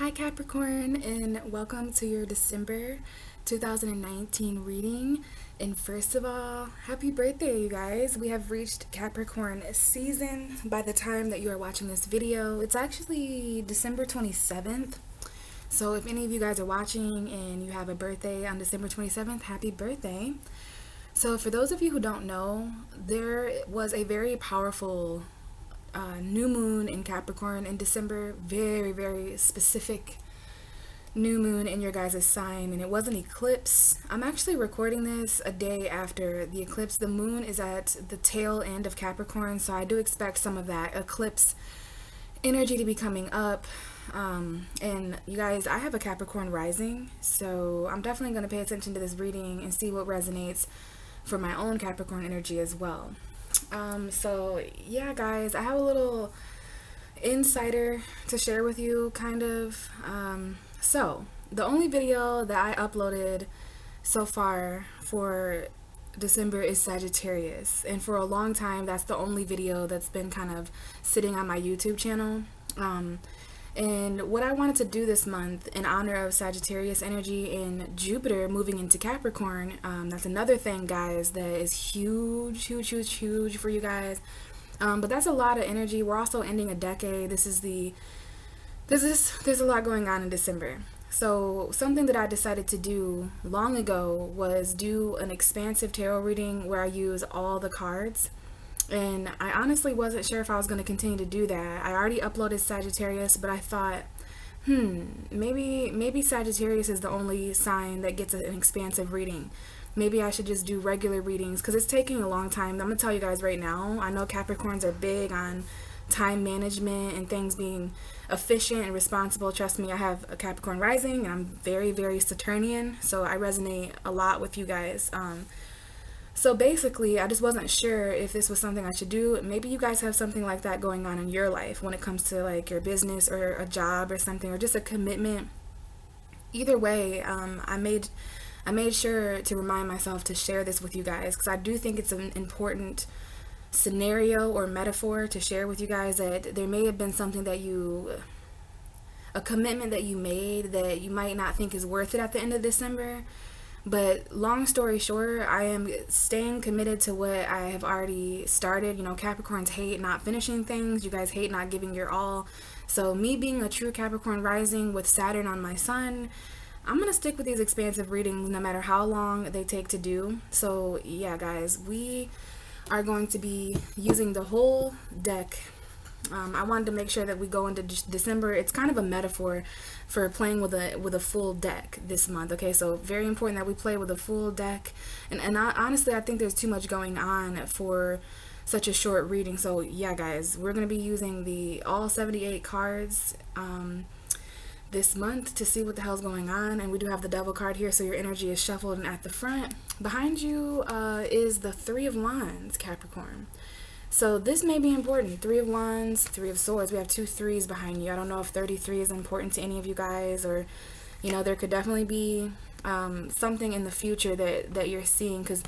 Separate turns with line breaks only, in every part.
Hi Capricorn, and welcome to your December 2019 reading. And first of all, happy birthday, you guys. We have reached Capricorn season by the time that you are watching this video. It's actually December 27th. So if any of you guys are watching and you have a birthday on December 27th, happy birthday. So for those of you who don't know, there was a very powerful new moon in Capricorn in December. Very specific new moon in your guys' sign, and it was an eclipse. I'm actually recording this a day after the eclipse. The moon is at the tail end of Capricorn, so I do expect some of that eclipse energy to be coming up. And you guys, I have a Capricorn rising, so I'm definitely going to pay attention to this reading and see what resonates for my own Capricorn energy as well. So yeah, guys, I have a little insider to share with you, kind of. So the only video that I uploaded so far for December is Sagittarius, and for a long time that's the only video that's been kind of sitting on my YouTube channel. And what I wanted to do this month in honor of Sagittarius energy and Jupiter moving into Capricorn, that's another thing, guys, that is huge for you guys. But that's a lot of energy. We're also ending a decade. There's a lot going on in December. So something that I decided to do long ago was do an expansive tarot reading where I use all the cards. And I honestly wasn't sure if I was going to continue to do that. I already uploaded Sagittarius, but I thought, maybe Sagittarius is the only sign that gets an expansive reading. Maybe I should just do regular readings, because it's taking a long time. I'm going to tell you guys right now, I know Capricorns are big on time management and things being efficient and responsible. Trust me, I have a Capricorn rising, and I'm very Saturnian, so I resonate a lot with you guys. So basically, I just wasn't sure if this was something I should do. Maybe you guys have something like that going on in your life when it comes to like your business or a job or something, or just a commitment. Either way, I made sure to remind myself to share this with you guys, because I do think it's an important scenario or metaphor to share with you guys, that there may have been something that a commitment that you made that you might not think is worth it at the end of December. But long story short, I am staying committed to what I have already started. You know, Capricorns hate not finishing things. You guys hate not giving your all. So me being a true Capricorn rising with Saturn on my sun, I'm going to stick with these expansive readings no matter how long they take to do. So yeah, guys, we are going to be using the whole deck. I wanted to make sure that we go into December. It's kind of a metaphor for playing with a full deck this month. Okay, so very important that we play with a full deck. And honestly, I think there's too much going on for such a short reading. So yeah, guys, we're going to be using all 78 cards this month to see what the hell's going on. And we do have the Devil card here, so your energy is shuffled and at the front. Behind you is the Three of Wands, Capricorn. So this may be important. Three of Wands, Three of Swords. We have two threes behind you. I don't know if 33 is important to any of you guys, or, you know, there could definitely be something in the future that you're seeing, because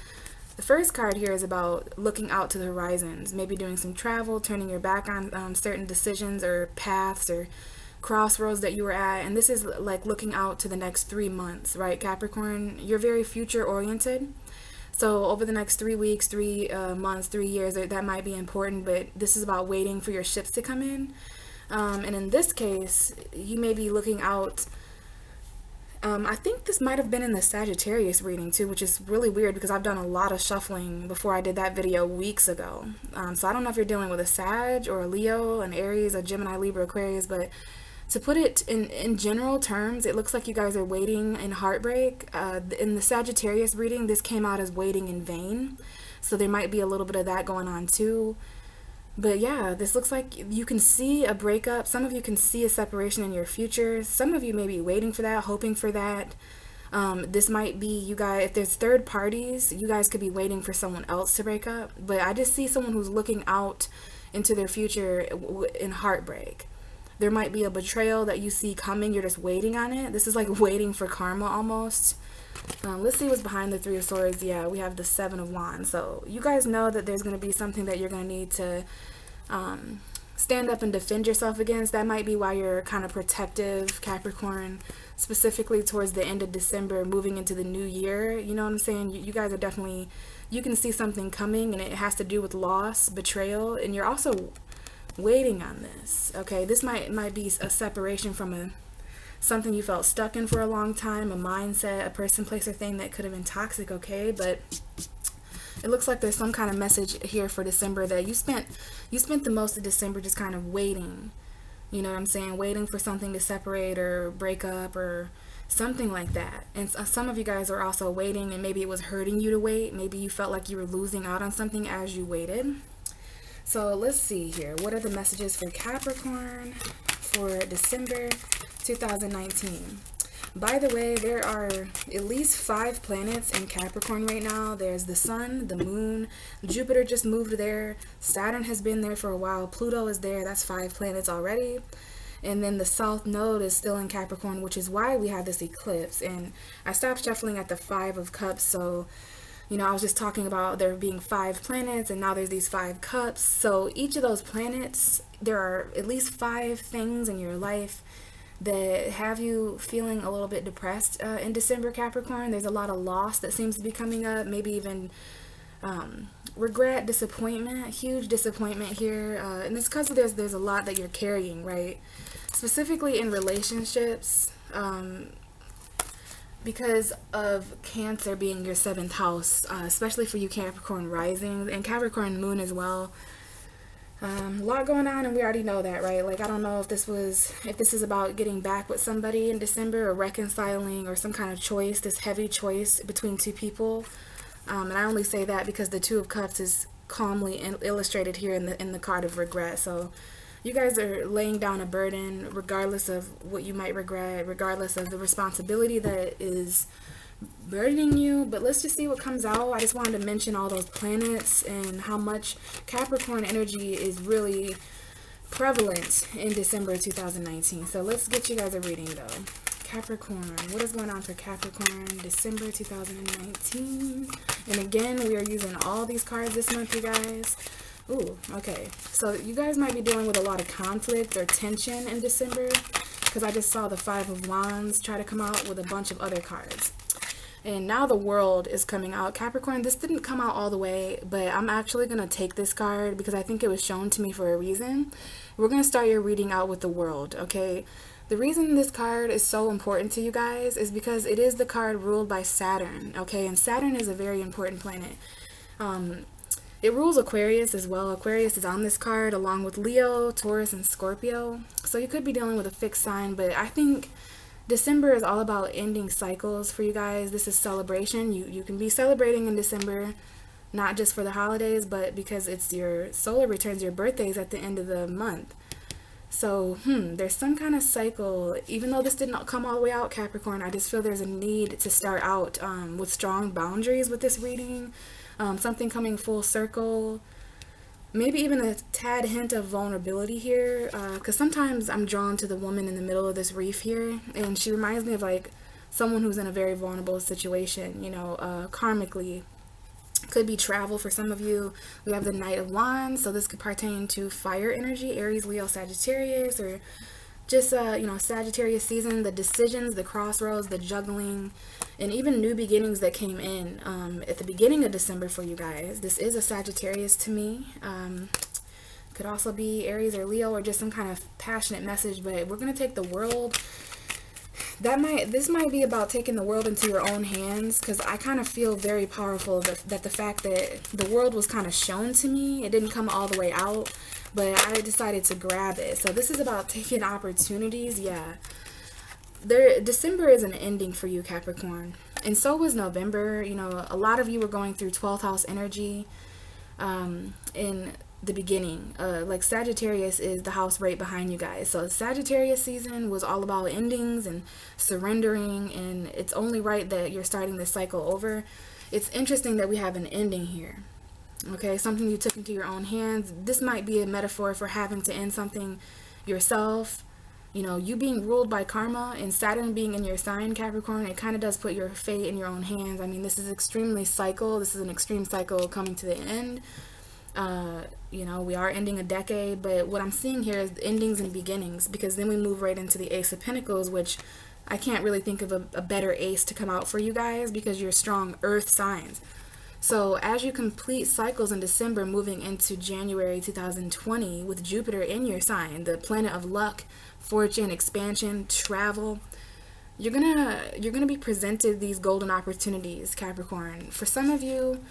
the first card here is about looking out to the horizons, maybe doing some travel, turning your back on certain decisions or paths or crossroads that you were at. And this is like looking out to the next 3 months, right, Capricorn? You're very future oriented. So over the next 3 weeks, 3 months, 3 years, that might be important, but this is about waiting for your ships to come in. And in this case, you may be looking out. I think this might have been in the Sagittarius reading too, which is really weird because I've done a lot of shuffling before I did that video weeks ago. So I don't know if you're dealing with a Sag or a Leo, an Aries, a Gemini, Libra, Aquarius, but to put it in general terms, it looks like you guys are waiting in heartbreak. In the Sagittarius reading, this came out as waiting in vain. So there might be a little bit of that going on too. But yeah, this looks like you can see a breakup. Some of you can see a separation in your future. Some of you may be waiting for that, hoping for that. This might be you guys, if there's third parties, you guys could be waiting for someone else to break up. But I just see someone who's looking out into their future in heartbreak. There might be a betrayal that you see coming. You're just waiting on it. This is like waiting for karma almost. Let's see what's behind the Three of Swords. Yeah, we have the Seven of Wands. So you guys know that there's going to be something that you're going to need to stand up and defend yourself against. That might be why you're kind of protective, Capricorn, specifically towards the end of December, moving into the new year. You know what I'm saying? You guys are definitely, you can see something coming, and it has to do with loss, betrayal, and you're also waiting on this. Okay, this might be a separation from something you felt stuck in for a long time, a mindset, a person, place, or thing that could have been toxic. Okay, but it looks like there's some kind of message here for December that you spent the most of December just kind of waiting. You know what I'm saying? Waiting for something to separate or break up or something like that. And some of you guys are also waiting, and maybe it was hurting you to wait. Maybe you felt like you were losing out on something as you waited. So let's see here. What are the messages for Capricorn for December 2019? By the way, there are at least 5 planets in Capricorn right now. There's the Sun, the Moon, Jupiter just moved there, Saturn has been there for a while, Pluto is there. That's 5 planets already. And then the South Node is still in Capricorn, which is why we have this eclipse. And I stopped shuffling at the 5 of Cups, so you know, I was just talking about there being 5 planets, and now there's these 5 cups. So each of those planets, there are at least 5 things in your life that have you feeling a little bit depressed in December, Capricorn. There's a lot of loss that seems to be coming up, maybe even regret, disappointment, huge disappointment here. And it's because there's a lot that you're carrying, right? Specifically in relationships, because of Cancer being your 7th house, especially for you Capricorn rising and Capricorn moon as well. A lot going on, and we already know that, right? Like, I don't know if this is about getting back with somebody in December, or reconciling, or some kind of choice, this heavy choice between 2 people. And I only say that because the 2 of Cups is calmly illustrated here in the card of regret. So you guys are laying down a burden, regardless of what you might regret, regardless of the responsibility that is burdening you. But let's just see what comes out. I just wanted to mention all those planets and how much Capricorn energy is really prevalent in December 2019. So let's get you guys a reading though. Capricorn, what is going on for Capricorn December 2019? And again, we are using all these cards this month, you guys. Ooh, okay. So you guys might be dealing with a lot of conflict or tension in December, because I just saw the 5 of Wands try to come out with a bunch of other cards. And now the World is coming out. Capricorn, this didn't come out all the way, but I'm actually going to take this card because I think it was shown to me for a reason. We're going to start your reading out with the World, okay? The reason this card is so important to you guys is because it is the card ruled by Saturn, okay? And Saturn is a very important planet. It rules Aquarius as well. Aquarius is on this card along with Leo, Taurus, and Scorpio. So you could be dealing with a fixed sign, but I think December is all about ending cycles for you guys. This is celebration. You can be celebrating in December, not just for the holidays, but because it's your solar returns, your birthdays at the end of the month. So, there's some kind of cycle. Even though this didn't come all the way out, Capricorn, I just feel there's a need to start out with strong boundaries with this reading. Something coming full circle. Maybe even a tad hint of vulnerability here. Because sometimes I'm drawn to the woman in the middle of this reef here. And she reminds me of like someone who's in a very vulnerable situation, you know, karmically. Could be travel for some of you. We have the Knight of Wands, so this could pertain to fire energy, Aries, Leo, Sagittarius, or just you know, Sagittarius season, the decisions, the crossroads, the juggling, and even new beginnings that came in at the beginning of December for you guys. This is a Sagittarius to me. Could also be Aries or Leo, or just some kind of passionate message, but we're going to take the World. This might be about taking the world into your own hands, because I kind of feel very powerful that the fact that the world was kind of shown to me, it didn't come all the way out, but I decided to grab it. So this is about taking opportunities. Yeah, December is an ending for you, Capricorn, and so was November. You know, a lot of you were going through 12th house energy in the beginning. Like Sagittarius is the house right behind you guys. So Sagittarius season was all about endings and surrendering, and it's only right that you're starting this cycle over. It's interesting that we have an ending here. Okay, something you took into your own hands. This might be a metaphor for having to end something yourself. You know, you being ruled by karma and Saturn being in your sign, Capricorn, it kind of does put your fate in your own hands. I mean, this is extremely cycle. This is an extreme cycle coming to the end. You know, we are ending a decade, but what I'm seeing here is endings and beginnings, because then we move right into the Ace of Pentacles, which I can't really think of a better ace to come out for you guys because you're strong earth signs. So as you complete cycles in December, moving into January 2020 with Jupiter in your sign, the planet of luck, fortune, expansion, travel, you're gonna be presented these golden opportunities, Capricorn. For some of you,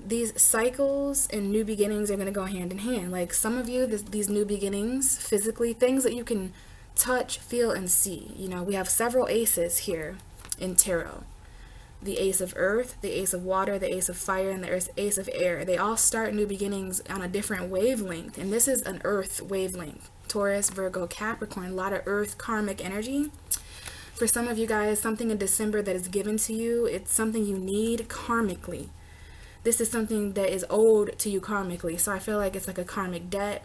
these cycles and new beginnings are going to go hand in hand. Like some of you, these new beginnings, physically, things that you can touch, feel, and see. You know, we have several aces here in tarot. The ace of earth, the ace of water, the ace of fire, and the ace of air. They all start new beginnings on a different wavelength. And this is an earth wavelength. Taurus, Virgo, Capricorn, a lot of earth karmic energy. For some of you guys, something in December that is given to you, it's something you need karmically. This is something that is owed to you karmically. So I feel like it's like a karmic debt.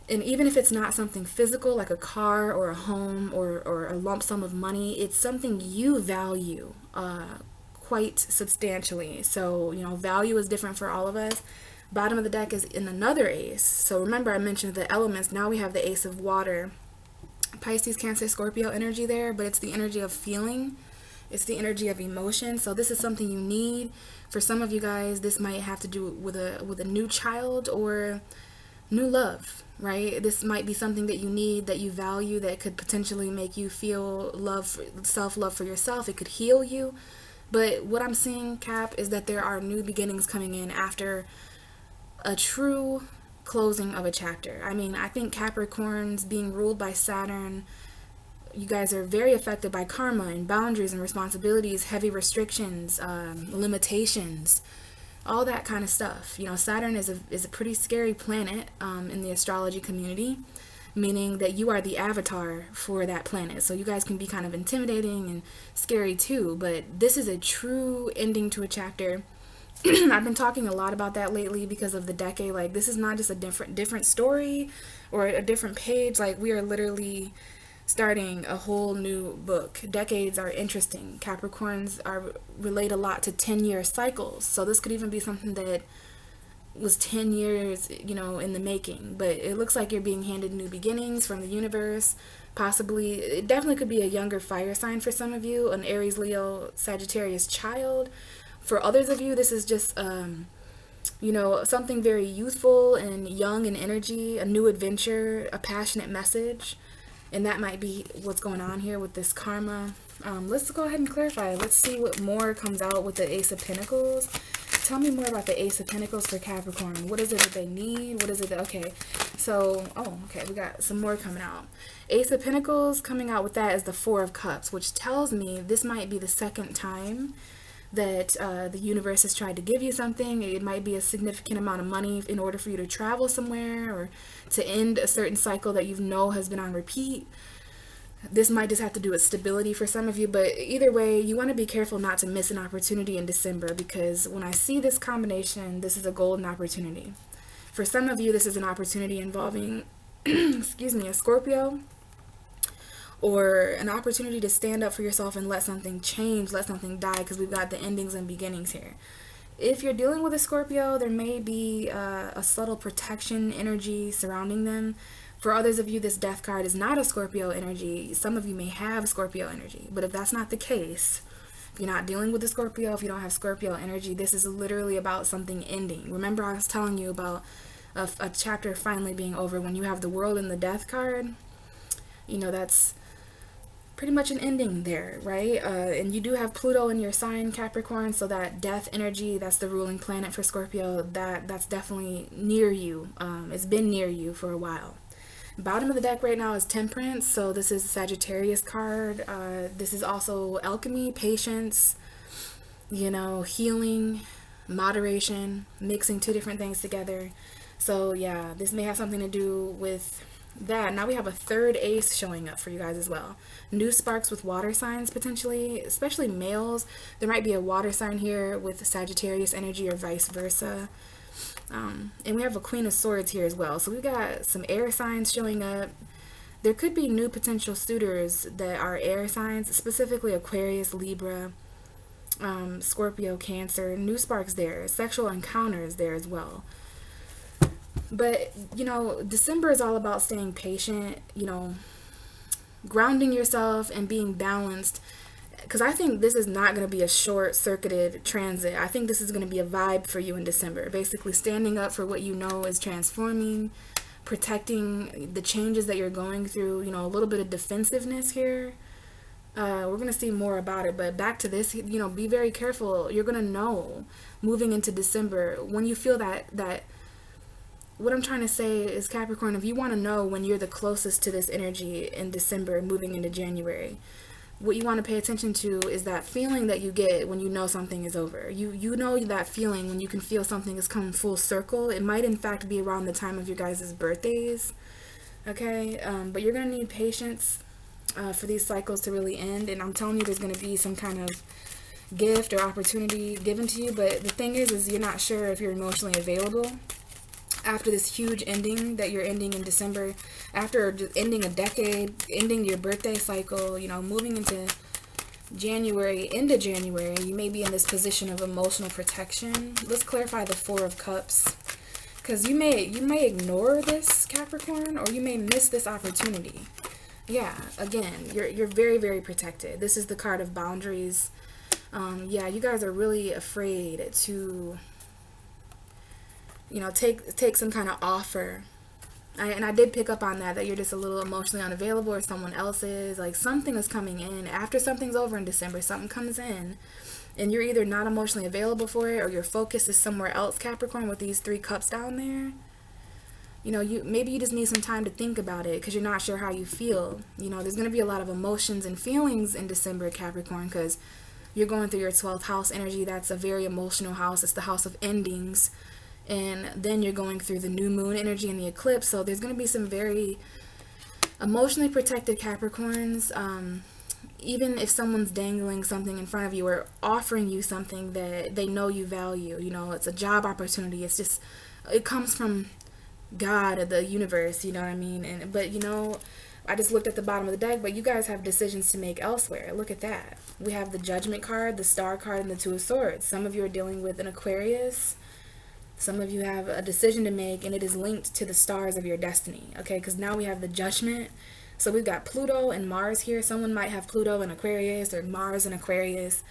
And even if it's not something physical, like a car or a home or a lump sum of money, it's something you value quite substantially. So, you know, value is different for all of us. Bottom of the deck is in another ace. So remember I mentioned the elements. Now we have the ace of water. Pisces, Cancer, Scorpio energy there, but it's the energy of feeling. It's the energy of emotion. So this is something you need. For some of you guys, this might have to do with a new child or new love, right? This might be something that you need, that you value, that could potentially make you feel love, self-love for yourself. It could heal you. But what I'm seeing, Cap, is that there are new beginnings coming in after a true closing of a chapter. I mean, I think Capricorns being ruled by Saturn, you guys are very affected by karma and boundaries and responsibilities, heavy restrictions, limitations, all that kind of stuff. You know, Saturn is a pretty scary planet in the astrology community, meaning that you are the avatar for that planet. So you guys can be kind of intimidating and scary too, but this is a true ending to a chapter. I've been talking a lot about that lately because of the decade. Like, this is not just a different story or a different page. Like, we are literally starting a whole new book. Decades are interesting. Capricorns relate a lot to 10-year cycles. So this could even be something that was 10 years, you know, in the making. But it looks like you're being handed new beginnings from the universe. Possibly, it definitely could be a younger fire sign for some of you, an Aries, Leo, Sagittarius child. For others of you, this is just, you know, something very youthful and young in energy, a new adventure, a passionate message. And that might be what's going on here with this karma. Let's go ahead and clarify. Let's see what more comes out with the Ace of Pentacles. Tell me more about the Ace of Pentacles for Capricorn. What is it that they need? What is it that, okay. So, okay, we got some more coming out. Ace of Pentacles coming out with that is the Four of Cups, which tells me this might be the second time that the universe has tried to give you something. It might be a significant amount of money in order for you to travel somewhere or to end a certain cycle that you know has been on repeat. This might just have to do with stability for some of you, but either way, you want to be careful not to miss an opportunity in December, because when I see this combination, this is a golden opportunity. For some of you, this is an opportunity involving, excuse me, a Scorpio, or an opportunity to stand up for yourself and let something change, let something die, because we've got the endings and beginnings here. If you're dealing with a Scorpio, there may be a subtle protection energy surrounding them. For others of you, this death card is not a Scorpio energy. Some of you may have Scorpio energy, but if that's not the case, if you're not dealing with a Scorpio, if you don't have Scorpio energy, this is literally about something ending. Remember I was telling you about a chapter finally being over. When you have the World and the Death card, you know, that's pretty much an ending there, right? And you do have Pluto in your sign, Capricorn, so that death energy, that's the ruling planet for Scorpio, that's definitely near you. It's been near you for a while. Bottom of the deck right now is Temperance, so this is a Sagittarius card. This is also alchemy, patience, you know, healing, moderation, mixing two different things together. So yeah, this may have something to do with that. Now we have a third ace showing up for you guys as well. New sparks with water signs potentially, especially males. There might be a water sign here with Sagittarius energy or vice versa. And we have a Queen of Swords here as well. So we've got some air signs showing up. There could be new potential suitors that are air signs, specifically Aquarius, Libra, Scorpio, Cancer. New sparks there. Sexual encounters there as well. But, December is all about staying patient, grounding yourself and being balanced. Because I think this is not going to be a short-circuited transit. I think this is going to be a vibe for you in December. Basically, standing up for what you know is transforming, protecting the changes that you're going through, a little bit of defensiveness here. We're going to see more about it. But back to this, be very careful. You're going to know moving into December when you feel that what I'm trying to say is, Capricorn, if you want to know when you're the closest to this energy in December moving into January, what you want to pay attention to is that feeling that you get when you know something is over. You know that feeling when you can feel something has come full circle. It might in fact be around the time of your guys' birthdays. Okay? But you're going to need patience for these cycles to really end. And I'm telling you, there's going to be some kind of gift or opportunity given to you. But the thing is you're not sure if you're emotionally available after this huge ending that you're ending in December, after just ending a decade, ending your birthday cycle, moving into January, into January, you may be in this position of emotional protection. Let's clarify the Four of Cups, because you may ignore this, Capricorn, or you may miss this opportunity. Yeah, again, you're very, very protected. This is the card of boundaries. Yeah, you guys are really afraid to take some kind of offer. And I did pick up on that you're just a little emotionally unavailable, or someone else is. Like, something is coming in. After something's over in December, something comes in, and you're either not emotionally available for it, or your focus is somewhere else, Capricorn, with these 3 cups down there. Maybe you just need some time to think about it, because you're not sure how you feel. There's going to be a lot of emotions and feelings in December, Capricorn, because you're going through your 12th house energy. That's a very emotional house. It's the house of endings. And then you're going through the new moon energy and the eclipse. So there's going to be some very emotionally protected Capricorns. Even if someone's dangling something in front of you or offering you something that they know you value, it's a job opportunity. It's just, it comes from God or the universe, you know what I mean? But I just looked at the bottom of the deck, but you guys have decisions to make elsewhere. Look at that. We have the Judgment card, the Star card, and the Two of Swords. Some of you are dealing with an Aquarius. Some of you have a decision to make, and it is linked to the stars of your destiny, okay? Because now we have the Judgment. So we've got Pluto and Mars here. Someone might have Pluto in Aquarius or Mars in Aquarius.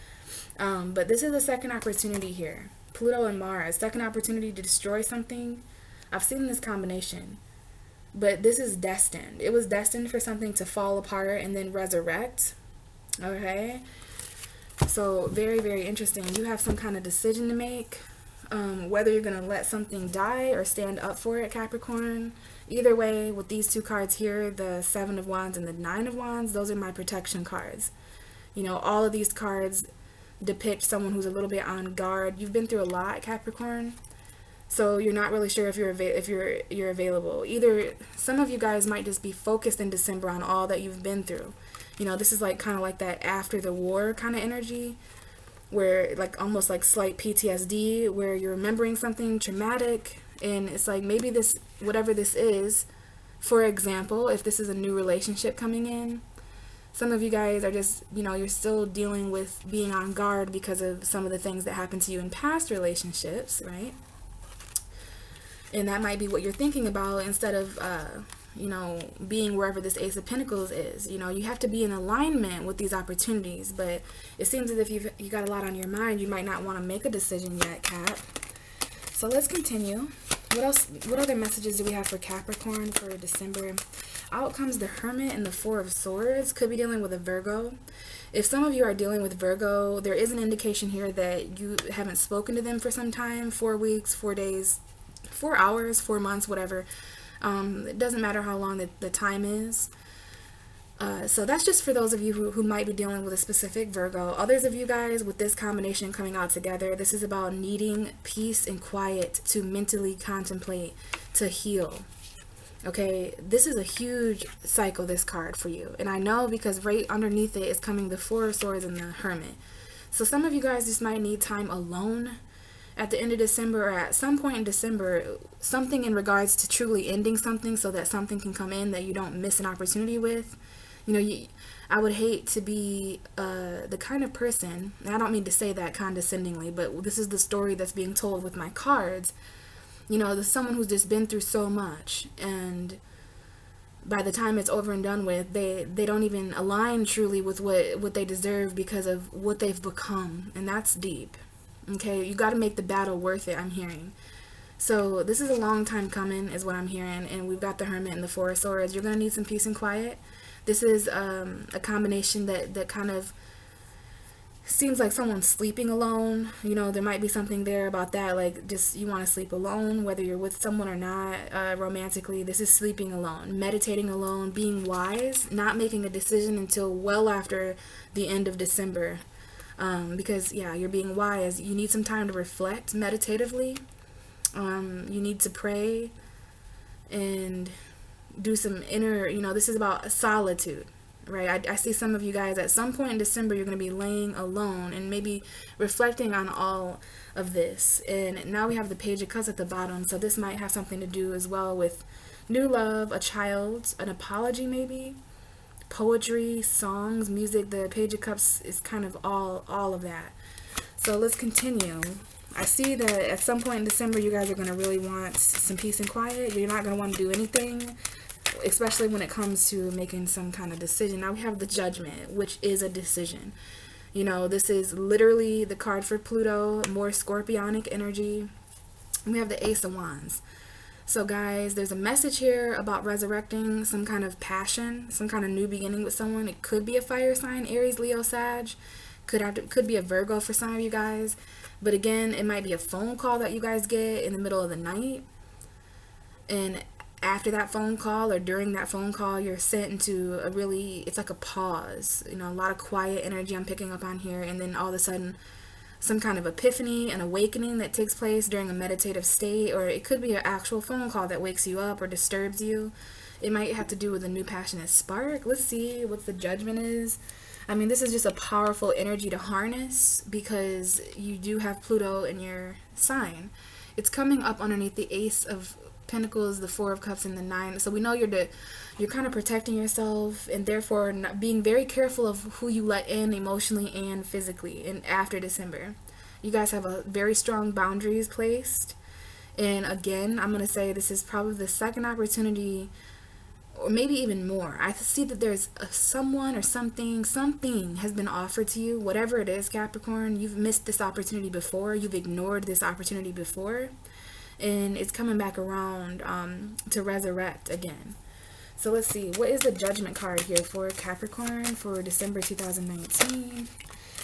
But this is a second opportunity here. Pluto and Mars, second opportunity to destroy something. I've seen this combination. But this is destined. It was destined for something to fall apart and then resurrect, okay? So very, very interesting. You have some kind of decision to make. Whether you're going to let something die or stand up for it, Capricorn. Either way, with these 2 cards here, the 7 of Wands and the 9 of Wands, those are my protection cards. All of these cards depict someone who's a little bit on guard. You've been through a lot, Capricorn, so you're not really sure if you're available. Either some of you guys might just be focused in December on all that you've been through. This is like kind of like that after the war kind of energy, where like almost like slight PTSD, where you're remembering something traumatic, and it's like maybe this, whatever this is, for example, if this is a new relationship coming in, some of you guys are just, you're still dealing with being on guard because of some of the things that happened to you in past relationships, right? And that might be what you're thinking about instead of being wherever this Ace of Pentacles is. You have to be in alignment with these opportunities, but it seems as if you got a lot on your mind. You might not want to make a decision yet, Cap. So let's continue. What else? What other messages do we have for Capricorn for December? Out comes the Hermit and the Four of Swords. Could be dealing with a Virgo. If some of you are dealing with Virgo, there is an indication here that you haven't spoken to them for some time, 4 weeks, 4 days, 4 hours, 4 months, whatever. It doesn't matter how long the time is. So that's just for those of you who might be dealing with a specific Virgo. Others of you guys, with this combination coming out together, this is about needing peace and quiet to mentally contemplate, to heal. Okay, this is a huge cycle, this card for you. And I know because right underneath it is coming the Four of Swords and the Hermit. So some of you guys just might need time alone at the end of December, or at some point in December, something in regards to truly ending something so that something can come in that you don't miss an opportunity with. I would hate to be the kind of person, and I don't mean to say that condescendingly, but this is the story that's being told with my cards, You know, there's someone who's just been through so much, and by the time it's over and done with, they don't even align truly with what they deserve because of what they've become, and that's deep. Okay, you got to make the battle worth it, I'm hearing. So this is a long time coming is what I'm hearing, and we've got the Hermit and the Four of Swords. You're going to need some peace and quiet. This is a combination that kind of seems like someone's sleeping alone. You know, there might be something there about that, like just you want to sleep alone, whether you're with someone or not, romantically. This is sleeping alone, meditating alone, being wise, not making a decision until well after the end of December. Because, yeah, you're being wise. You need some time to reflect meditatively. You need to pray and do some inner, you know, this is about solitude. Right, I see some of you guys at some point in December, you're going to be laying alone and maybe reflecting on all of this. And now we have the Page of Cups at the bottom, so this might have something to do as well with new love, a child, an apology maybe, poetry, songs, music. The Page of Cups is kind of all of that. So let's continue. I see that at some point in December, you guys are going to really want some peace and quiet. You're not going to want to do anything, especially when it comes to making some kind of decision. Now we have the Judgment, which is a decision. You know, this is literally the card for Pluto, more scorpionic energy. We have the Ace of Wands. So guys, there's a message here about resurrecting some kind of passion, some kind of new beginning with someone. It could be a fire sign, Aries, Leo, Sag. Could be a Virgo for some of you guys. But again, it might be a phone call that you guys get in the middle of the night. And after that phone call or during that phone call, you're sent into a really, it's like a pause, you know, a lot of quiet energy I'm picking up on here. And then all of a sudden, some kind of epiphany, an awakening that takes place during a meditative state, or it could be an actual phone call that wakes you up or disturbs you. It might have to do with a new passionate spark. Let's see what the Judgment is. I mean, this is just a powerful energy to harness because you do have Pluto in your sign. It's coming up underneath the Ace of Pentacles, the Four of Cups, and the Nine. So we know you're kind of protecting yourself, and therefore not being very careful of who you let in emotionally and physically. And after December, you guys have a very strong boundaries placed. And again, I'm gonna say this is probably the second opportunity, or maybe even more. I see that there's someone or something has been offered to you, whatever it is, Capricorn. You've missed this opportunity before. You've ignored this opportunity before. And it's coming back around to resurrect again. So let's see. What is the Judgment card here for Capricorn for December 2019?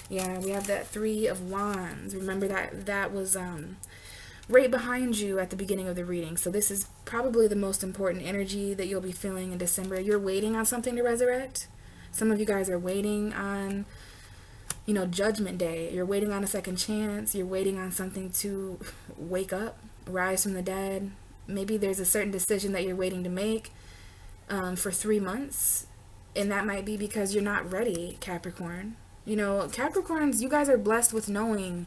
Yeah, we have that Three of Wands. Remember that was right behind you at the beginning of the reading. So this is probably the most important energy that you'll be feeling in December. You're waiting on something to resurrect. Some of you guys are waiting on, you know, Judgment Day. You're waiting on a second chance. You're waiting on something to wake up, rise from the dead. Maybe there's a certain decision that you're waiting to make for 3 months. And that might be because you're not ready, Capricorn. You know, Capricorns, you guys are blessed with knowing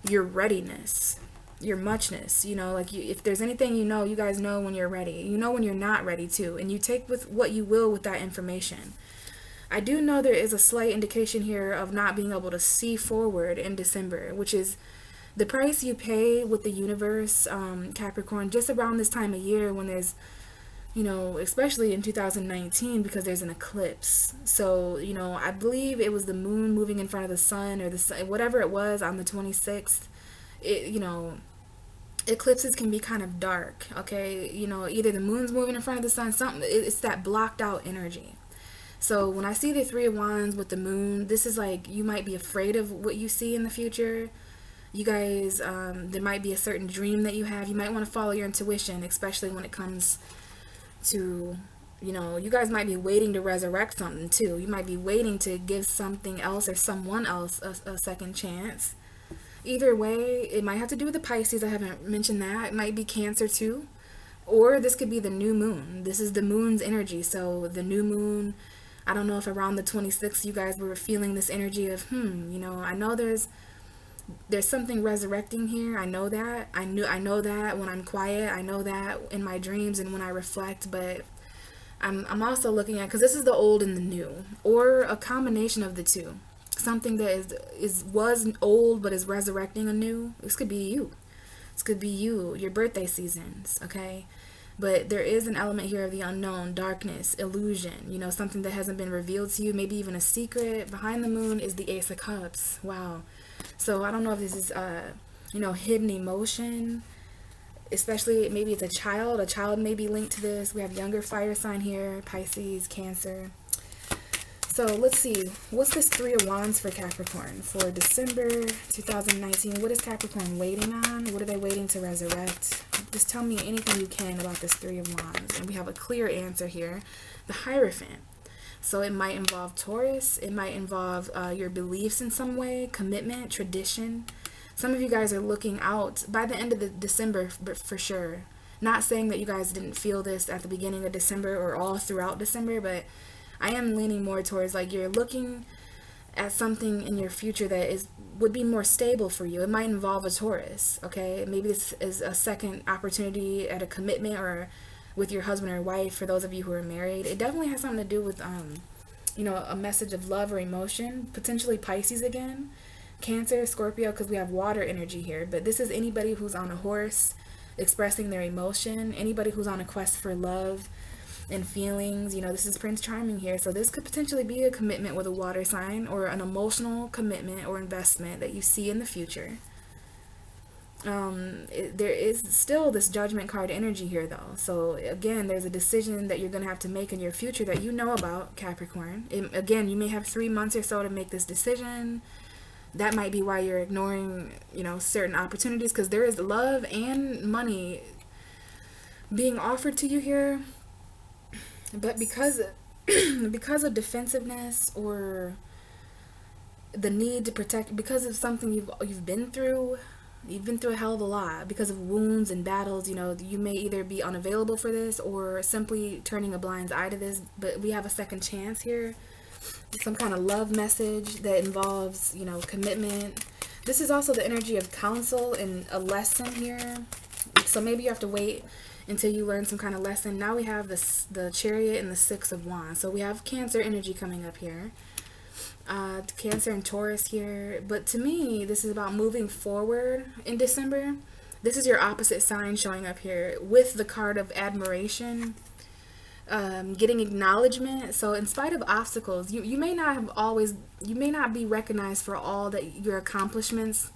your readiness, your muchness. You know, like if there's anything, you guys know when you're ready. You know when you're not ready too. And you take with what you will with that information. I do know there is a slight indication here of not being able to see forward in December, which is the price you pay with the universe, Capricorn, just around this time of year when there's, you know, especially in 2019 because there's an eclipse. So, you know, I believe it was the moon moving in front of the sun, or the sun, whatever it was on the 26th. You know, eclipses can be kind of dark, okay? You know, either the moon's moving in front of the sun, it's that blocked out energy. So when I see the Three of Wands with the moon, this is like you might be afraid of what you see in the future. You guys, there might be a certain dream that you have. You might want to follow your intuition, especially when it comes to, you know, you guys might be waiting to resurrect something too. You might be waiting to give something else or someone else a second chance. Either way, it might have to do with the Pisces. I haven't mentioned that. It might be Cancer too. Or this could be the new moon. This is the moon's energy. So the new moon, I don't know if around the 26th you guys were feeling this energy of, you know, I know there's something resurrecting here. I know that. I know that when I'm quiet. I know that in my dreams and when I reflect. But I'm also looking at, because this is the old and the new, or a combination of the two. Something that was old but is resurrecting anew. This could be you. This could be you, your birthday seasons, okay? But there is an element here of the unknown, darkness, illusion, you know, something that hasn't been revealed to you, maybe even a secret. Behind the moon is the Ace of Cups. Wow. So I don't know if this is, you know, hidden emotion, especially maybe it's a child. A child may be linked to this. We have younger fire sign here, Pisces, Cancer. So let's see, what's this Three of Wands for Capricorn for December 2019? What is Capricorn waiting on? What are they waiting to resurrect? Just tell me anything you can about this Three of Wands. And we have a clear answer here, the Hierophant. So it might involve Taurus. It might involve your beliefs in some way, commitment, tradition. Some of you guys are looking out by the end of the December, but for sure. Not saying that you guys didn't feel this at the beginning of December or all throughout December, but I am leaning more towards like you're looking at something in your future that would be more stable for you. It might involve a Taurus, okay? Maybe this is a second opportunity at a commitment or with your husband or wife for those of you who are married. It definitely has something to do with, you know, a message of love or emotion, potentially Pisces again, Cancer, Scorpio, because we have water energy here. But this is anybody who's on a horse expressing their emotion, anybody who's on a quest for love and feelings. You know, this is Prince Charming here, so this could potentially be a commitment with a water sign or an emotional commitment or investment that you see in the future. There is still this Judgment card energy here though, so again there's a decision that you're going to have to make in your future that you know about, Capricorn. Again, you may have 3 months or so to make this decision. That might be why you're ignoring, you know, certain opportunities, because there is love and money being offered to you here. But because of defensiveness or the need to protect, because of something you've been through a hell of a lot, because of wounds and battles, you know, you may either be unavailable for this or simply turning a blind eye to this. But we have a second chance here, some kind of love message that involves, you know, commitment. This is also the energy of counsel and a lesson here. So maybe you have to wait until you learn some kind of lesson. Now we have the Chariot and the Six of Wands. So we have Cancer energy coming up here. Cancer and Taurus here. But to me, this is about moving forward in December. This is your opposite sign showing up here with the card of admiration, getting acknowledgement. So in spite of obstacles, you may not be recognized for all that your accomplishments.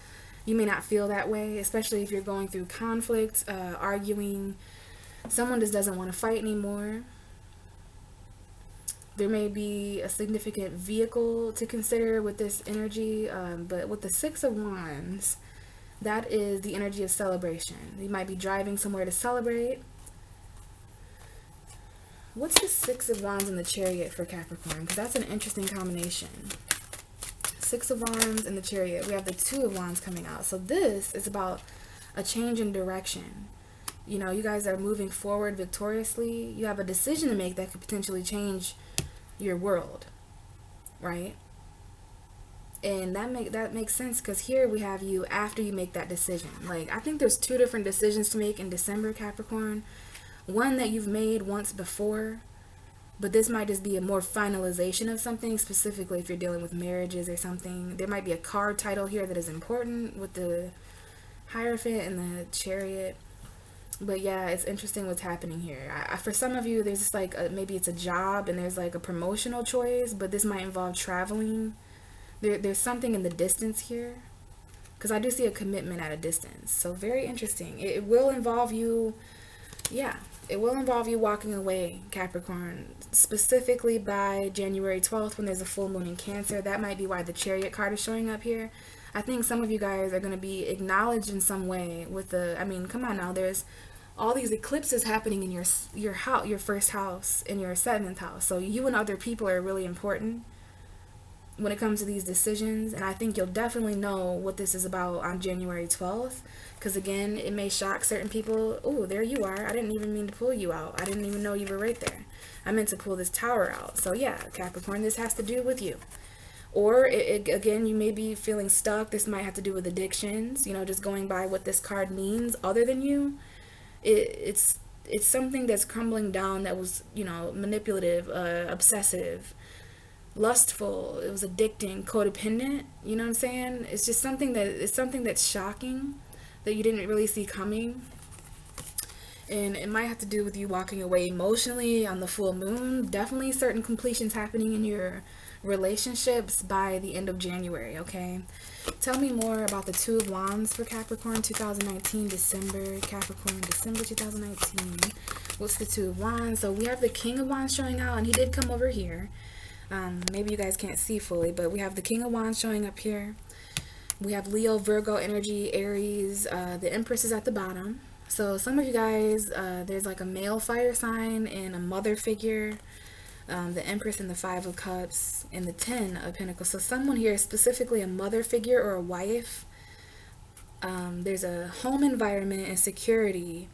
You may not feel that way, especially if you're going through conflict, arguing. Someone just doesn't want to fight anymore. There may be a significant vehicle to consider with this energy, but with the Six of Wands, that is the energy of celebration. You might be driving somewhere to celebrate. What's the Six of Wands and the Chariot for Capricorn? Because that's an interesting combination. Six of Wands and the Chariot. We have the Two of Wands coming out. So this is about a change in direction. You know, you guys are moving forward victoriously. You have a decision to make that could potentially change your world, right? And that makes sense, because here we have you after you make that decision. Like, I think there's 2 different decisions to make in December, Capricorn. One that you've made once before, but this might just be a more finalization of something, specifically if you're dealing with marriages or something. There might be a card title here that is important with the Hierophant and the Chariot. But yeah, it's interesting what's happening here. For some of you, there's just like maybe it's a job and there's like a promotional choice, but this might involve traveling. There's something in the distance here, because I do see a commitment at a distance. So very interesting. It will involve you, yeah, it will involve you walking away, Capricorn, specifically by January 12th when there's a full moon in Cancer. That might be why the Chariot card is showing up here. I think some of you guys are going to be acknowledged in some way with I mean, come on now, there's all these eclipses happening in your house, your first house, in your 7th house. So you and other people are really important when it comes to these decisions. And I think you'll definitely know what this is about on January 12th. Because again, it may shock certain people. Oh, there you are. I didn't even mean to pull you out. I didn't even know you were right there. I meant to pull this Tower out. So yeah, Capricorn, this has to do with you. Or again, you may be feeling stuck. This might have to do with addictions, you know, just going by what this card means other than you. It's something that's crumbling down, that was, you know, manipulative, obsessive, lustful. It was addicting, codependent. You know what I'm saying? It's just something that's shocking. that you didn't really see coming. And it might have to do with you walking away emotionally on the full moon. Definitely certain completions happening in your relationships by the end of January, okay? Tell me more about the Two of Wands for Capricorn 2019, December. Capricorn, December 2019. What's the Two of Wands? So we have the King of Wands showing out, and he did come over here. Maybe you guys can't see fully, but we have the King of Wands showing up here. We have Leo, Virgo energy, Aries. The Empress is at the bottom. So some of you guys, there's like a male fire sign and a mother figure. The Empress and the Five of Cups and the Ten of Pentacles. So someone here, specifically a mother figure or a wife. There's a home environment and security.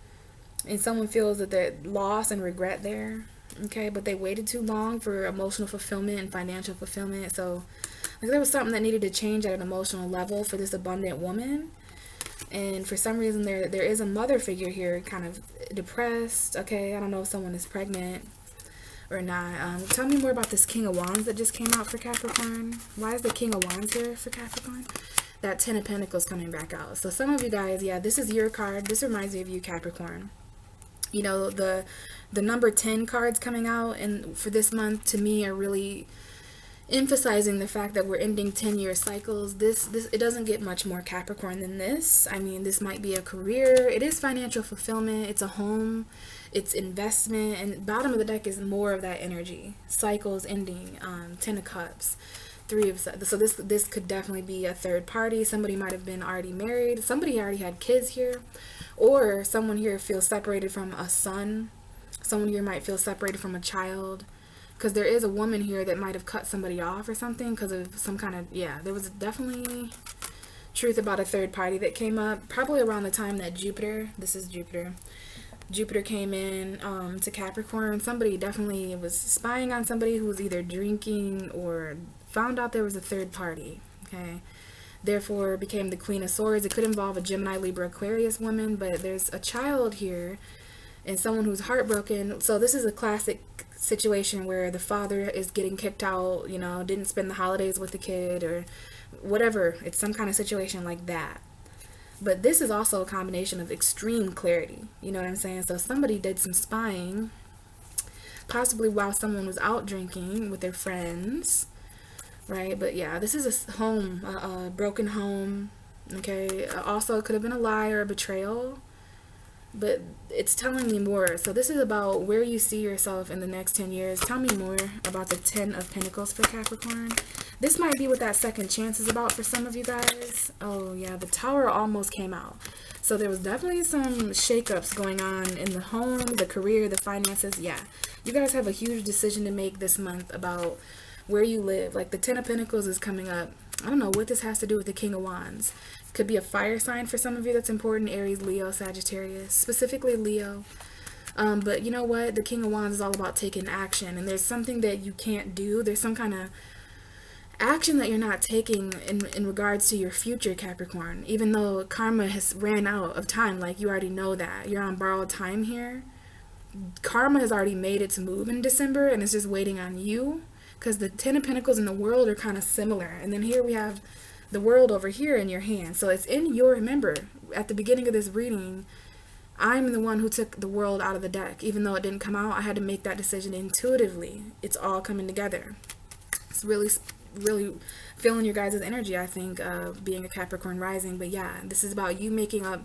And someone feels that they're lost and regret there. Okay, but they waited too long for emotional fulfillment and financial fulfillment. So like there was something that needed to change at an emotional level for this abundant woman. And for some reason there is a mother figure here, kind of depressed. Okay, I don't know if someone is pregnant or not. Tell me more about this King of Wands that just came out for Capricorn. Why is the King of Wands here for Capricorn? That Ten of Pentacles coming back out. So some of you guys, yeah, this is your card. This reminds me of you, Capricorn. You know, the number 10 cards coming out and for this month to me are really emphasizing the fact that we're ending 10-year cycles. This it doesn't get much more Capricorn than this. I mean, this might be a career. It is financial fulfillment. It's a home. It's investment. And bottom of the deck is more of that energy. Cycles ending. 10 of Cups. 3 of... So this could definitely be a third party. Somebody might have been already married. Somebody already had kids here. Or someone here feels separated from a son. Someone here might feel separated from a child. Because there is a woman here that might have cut somebody off or something because of some kind of, yeah, there was definitely truth about a third party that came up probably around the time that Jupiter, this is Jupiter came in to Capricorn. Somebody definitely was spying on somebody who was either drinking or found out there was a third party, okay? Therefore became the Queen of Swords. It could involve a Gemini, Libra, Aquarius woman, but there's a child here and someone who's heartbroken. So this is a classic situation where the father is getting kicked out, you know, didn't spend the holidays with the kid or whatever. It's some kind of situation like that. But this is also a combination of extreme clarity. You know what I'm saying? So somebody did some spying, possibly while someone was out drinking with their friends, right? But yeah, this is a home, a broken home, okay? Also, it could have been a lie or a betrayal. But it's telling me more. So this is about where you see yourself in the next 10 years. Tell me more about the 10 of Pentacles for Capricorn. This might be what that second chance is about for some of you guys. Oh yeah, the Tower almost came out. So there was definitely some shakeups going on in the home, the career, the finances. Yeah, you guys have a huge decision to make this month about where you live. Like the 10 of Pentacles is coming up. I don't know what this has to do with the King of Wands. Could be a fire sign for some of you that's important. Aries, Leo, Sagittarius, specifically Leo. But you know what? The King of Wands is all about taking action. And there's something that you can't do. There's some kind of action that you're not taking in regards to your future, Capricorn. Even though karma has ran out of time. Like you already know that. You're on borrowed time here. Karma has already made its move in December. And it's just waiting on you. Because the 10 of Pentacles and the World are kind of similar. And then here we have the World over here in your hand. So it's in your, remember, at the beginning of this reading, I'm the one who took the World out of the deck. Even though it didn't come out, I had to make that decision intuitively. It's all coming together. It's really feeling your guys' energy, I think, being a Capricorn rising. But yeah, this is about you making up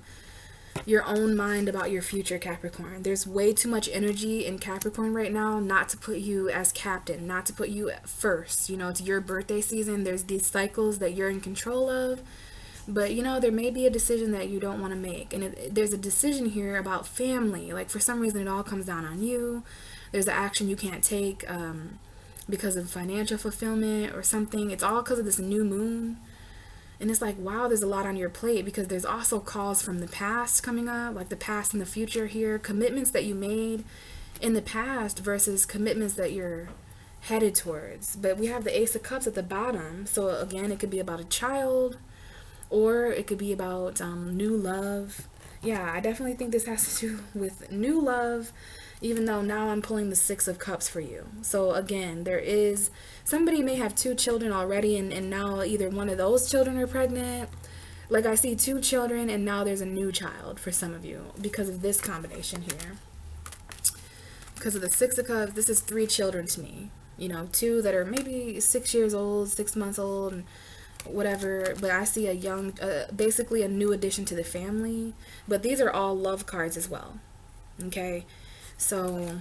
your own mind about your future, Capricorn. There's way too much energy in Capricorn right now not to put you as captain, not to put you first. You know, it's your birthday season. There's these cycles that you're in control of. But, you know, there may be a decision that you don't want to make. And there's a decision here about family. Like, for some reason, it all comes down on you. There's an action you can't take because of financial fulfillment or something. It's all because of this new moon. And it's like, wow, there's a lot on your plate because there's also calls from the past coming up, like the past and the future here, commitments that you made in the past versus commitments that you're headed towards. But we have the Ace of Cups at the bottom. So again, it could be about a child or it could be about new love. Yeah, I definitely think this has to do with new love, even though now I'm pulling the Six of Cups for you. So again, there is, somebody may have 2 children already and now either one of those children are pregnant Like I see 2 children and now there's a new child for some of you because of this combination here. Because of the 6 of Cups, this is 3 children to me. You know, 2 that are maybe 6 years old, 6 months old, and whatever. But I see a young, basically a new addition to the family. But these are all love cards as well. Okay? So,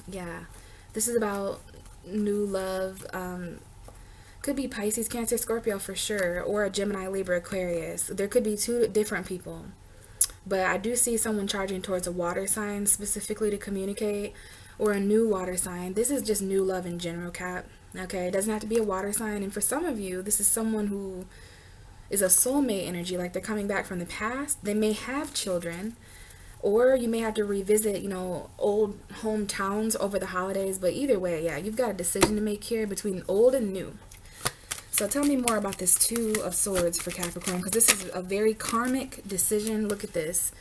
yeah. This is about new love. Could be Pisces, Cancer, Scorpio for sure. Or a Gemini, Libra, Aquarius. There could be 2 different people. But I do see someone charging towards a water sign specifically to communicate, or a new water sign. This is just new love in general, Cap. Okay, it doesn't have to be a water sign. And for some of you, this is someone who is a soulmate energy, like they're coming back from the past. They may have children, or you may have to revisit, you know, old hometowns over the holidays. But either way, yeah, you've got a decision to make here between old and new. So tell me more about this 2 of Swords for Capricorn, because this is a very karmic decision. Look at this.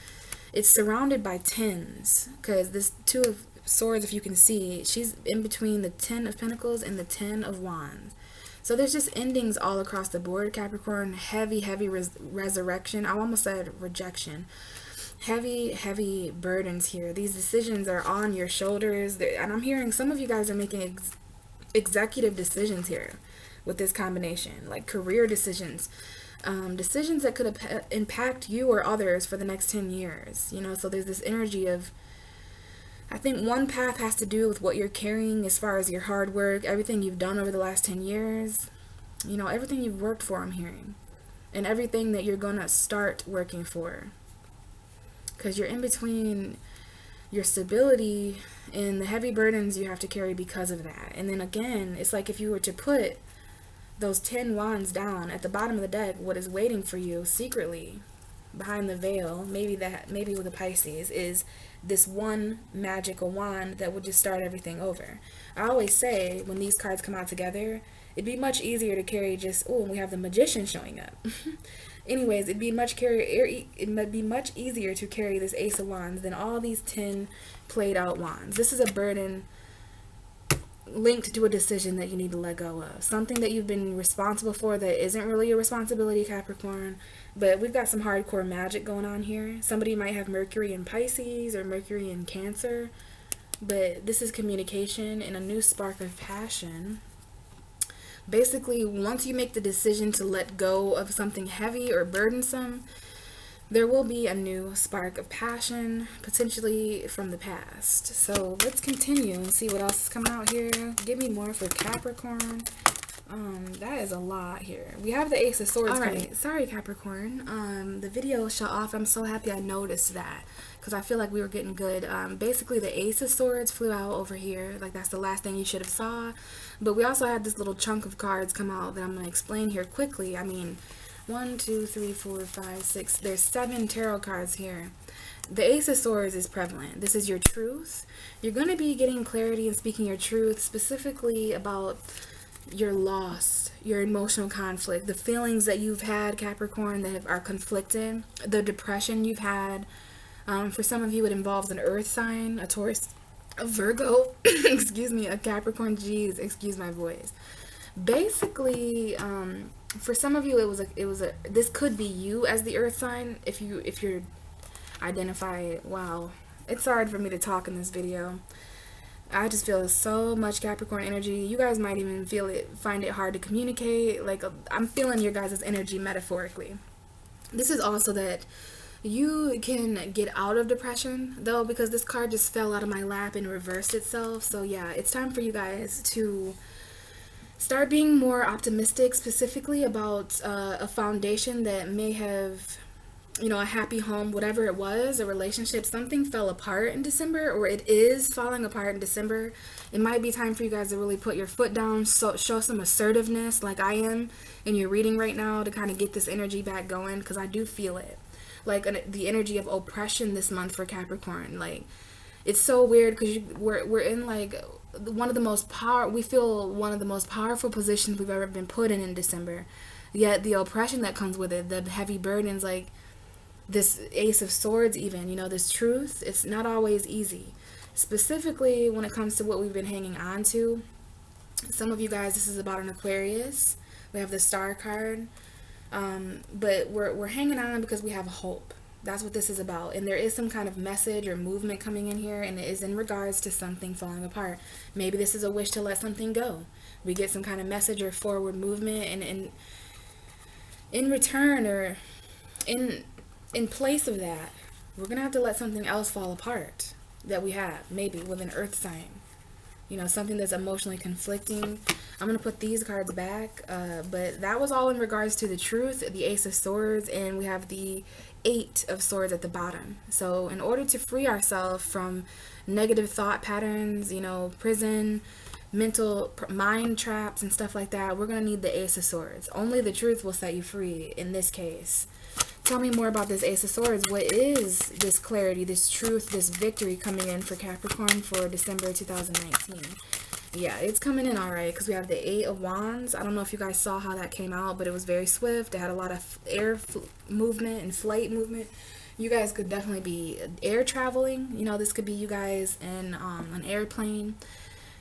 It's surrounded by 10s, because this 2 of Swords, if you can see, she's in between the 10 of Pentacles and the 10 of Wands. So there's just endings all across the board, Capricorn. Heavy, heavy resurrection. I almost said rejection. Heavy, heavy burdens here. These decisions are on your shoulders. And I'm hearing some of you guys are making executive decisions here with this combination, like career decisions, decisions that could impact you or others for the next 10 years, you know. So there's this energy of, I think one path has to do with what you're carrying as far as your hard work, everything you've done over the last 10 years, you know, everything you've worked for, I'm hearing, and everything that you're gonna start working for, because you're in between your stability and the heavy burdens you have to carry because of that. And then again, it's like if you were to put those 10 wands down at the bottom of the deck, what is waiting for you secretly behind the veil, maybe with a Pisces, is this one magical wand that would just start everything over. I always say when these cards come out together, it'd be much easier to carry just, oh, we have the Magician showing up. Anyways, it'd be much easier to carry this Ace of Wands than all these 10 played out wands. This is a burden linked to a decision that you need to let go of. Something that you've been responsible for that isn't really your responsibility, Capricorn. But we've got some hardcore magic going on here. Somebody might have Mercury in Pisces or Mercury in Cancer. But this is communication and a new spark of passion. Basically, once you make the decision to let go of something heavy or burdensome, there will be a new spark of passion, potentially from the past. So let's continue and see what else is coming out here. Give me more for Capricorn. That is a lot here. We have the Ace of Swords. All right, sorry Capricorn. The video shut off. I'm so happy I noticed that, because I feel like we were getting good. Basically, the Ace of Swords flew out over here. Like, that's the last thing you should have saw. But we also had this little chunk of cards come out that I'm going to explain here quickly. I mean, 1, 2, 3, 4, 5, 6. There's 7 tarot cards here. The Ace of Swords is prevalent. This is your truth. You're going to be getting clarity and speaking your truth, specifically about your loss, your emotional conflict, the feelings that you've had, Capricorn, that are conflicted, the depression you've had. For some of you, it involves an earth sign, a Taurus, a Virgo, excuse me, a Capricorn. Geez, excuse my voice. Basically, for some of you, this could be you as the earth sign. If you're identify, wow, it's hard for me to talk in this video. I just feel so much Capricorn energy. You guys might even find it hard to communicate. Like, I'm feeling your guys' energy metaphorically. This is also that you can get out of depression, though, because this card just fell out of my lap and reversed itself. So yeah, it's time for you guys to start being more optimistic, specifically about a foundation that may have, you know, a happy home, whatever it was, a relationship. Something fell apart in December, or it is falling apart in December. It might be time for you guys to really put your foot down, show some assertiveness like I am in your reading right now, to kind of get this energy back going, because I do feel it. Like the energy of oppression this month for Capricorn. Like, it's so weird because we're in like one of the most powerful positions we've ever been put in December. Yet the oppression that comes with it, the heavy burdens, like this Ace of Swords even, you know, this truth, it's not always easy. Specifically when it comes to what we've been hanging on to. Some of you guys, this is about an Aquarius. We have the Star card. But we're hanging on because we have hope. That's what this is about. And there is some kind of message or movement coming in here, and it is in regards to something falling apart. Maybe this is a wish to let something go. We get some kind of message or forward movement, and in return, or in place of that, we're going to have to let something else fall apart that we have, maybe with an earth sign. You know, something that's emotionally conflicting. I'm going to put these cards back, but that was all in regards to the truth, the Ace of Swords, and we have the Eight of Swords at the bottom. So in order to free ourselves from negative thought patterns, you know, prison, mental mind traps and stuff like that, we're going to need the Ace of Swords. Only the truth will set you free in this case. Tell me more about this Ace of Swords. What is this clarity, this truth, this victory coming in for Capricorn for December 2019? Yeah, it's coming in all right, because we have the Eight of Wands. I don't know if you guys saw how that came out, but it was very swift. It had a lot of air movement and flight movement. You guys could definitely be air traveling. You know, this could be you guys in an airplane.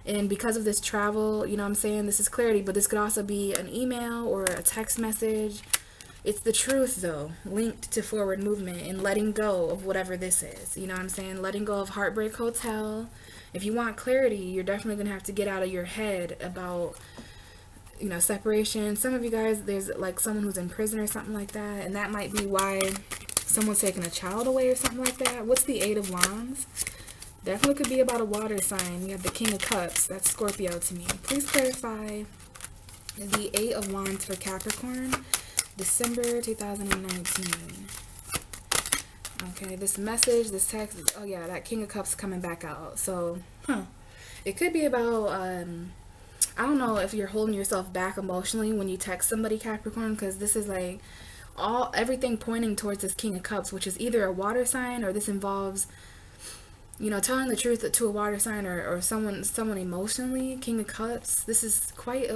And because of this travel, you know what I'm saying, this is clarity, but this could also be an email or a text message. It's the truth, though, linked to forward movement and letting go of whatever this is. You know what I'm saying? Letting go of Heartbreak Hotel. If you want clarity, you're definitely going to have to get out of your head about, you know, separation. Some of you guys, there's like someone who's in prison or something like that, and that might be why someone's taking a child away or something like that. What's the Eight of Wands? Definitely could be about a water sign. You have the King of Cups. That's Scorpio to me. Please clarify the Eight of Wands for Capricorn, December 2019. Okay, this message, this text, oh yeah, that King of Cups coming back out. So, it could be about, I don't know if you're holding yourself back emotionally when you text somebody, Capricorn, because this is like everything pointing towards this King of Cups, which is either a water sign, or this involves, you know, telling the truth to a water sign, or someone emotionally. King of Cups, this is quite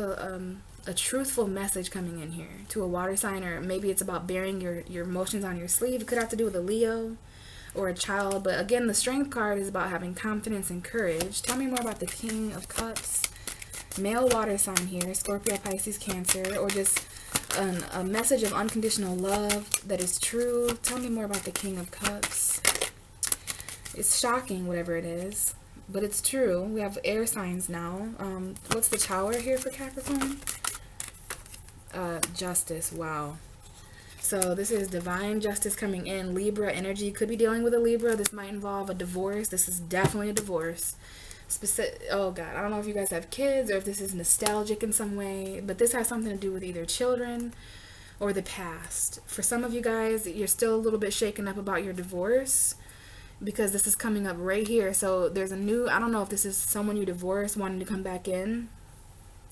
a truthful message coming in here to a water sign, or maybe it's about bearing your emotions on your sleeve. It could have to do with a Leo or a child, but again, the Strength card is about having confidence and courage. Tell me more about the King of Cups. Male water sign here, Scorpio, Pisces, Cancer, or just a message of unconditional love that is true. Tell me more about the King of Cups. It's shocking, whatever it is, but it's true. We have air signs now. What's the Tower here for Capricorn? Justice. Wow. So this is divine justice coming in. Libra energy. Could be dealing with a Libra. This might involve a divorce. This is definitely a divorce. Oh God, I don't know if you guys have kids or if this is nostalgic in some way, but this has something to do with either children or the past. For some of you guys, you're still a little bit shaken up about your divorce, because this is coming up right here. So there's a new, I don't know if this is someone you divorced wanting to come back in.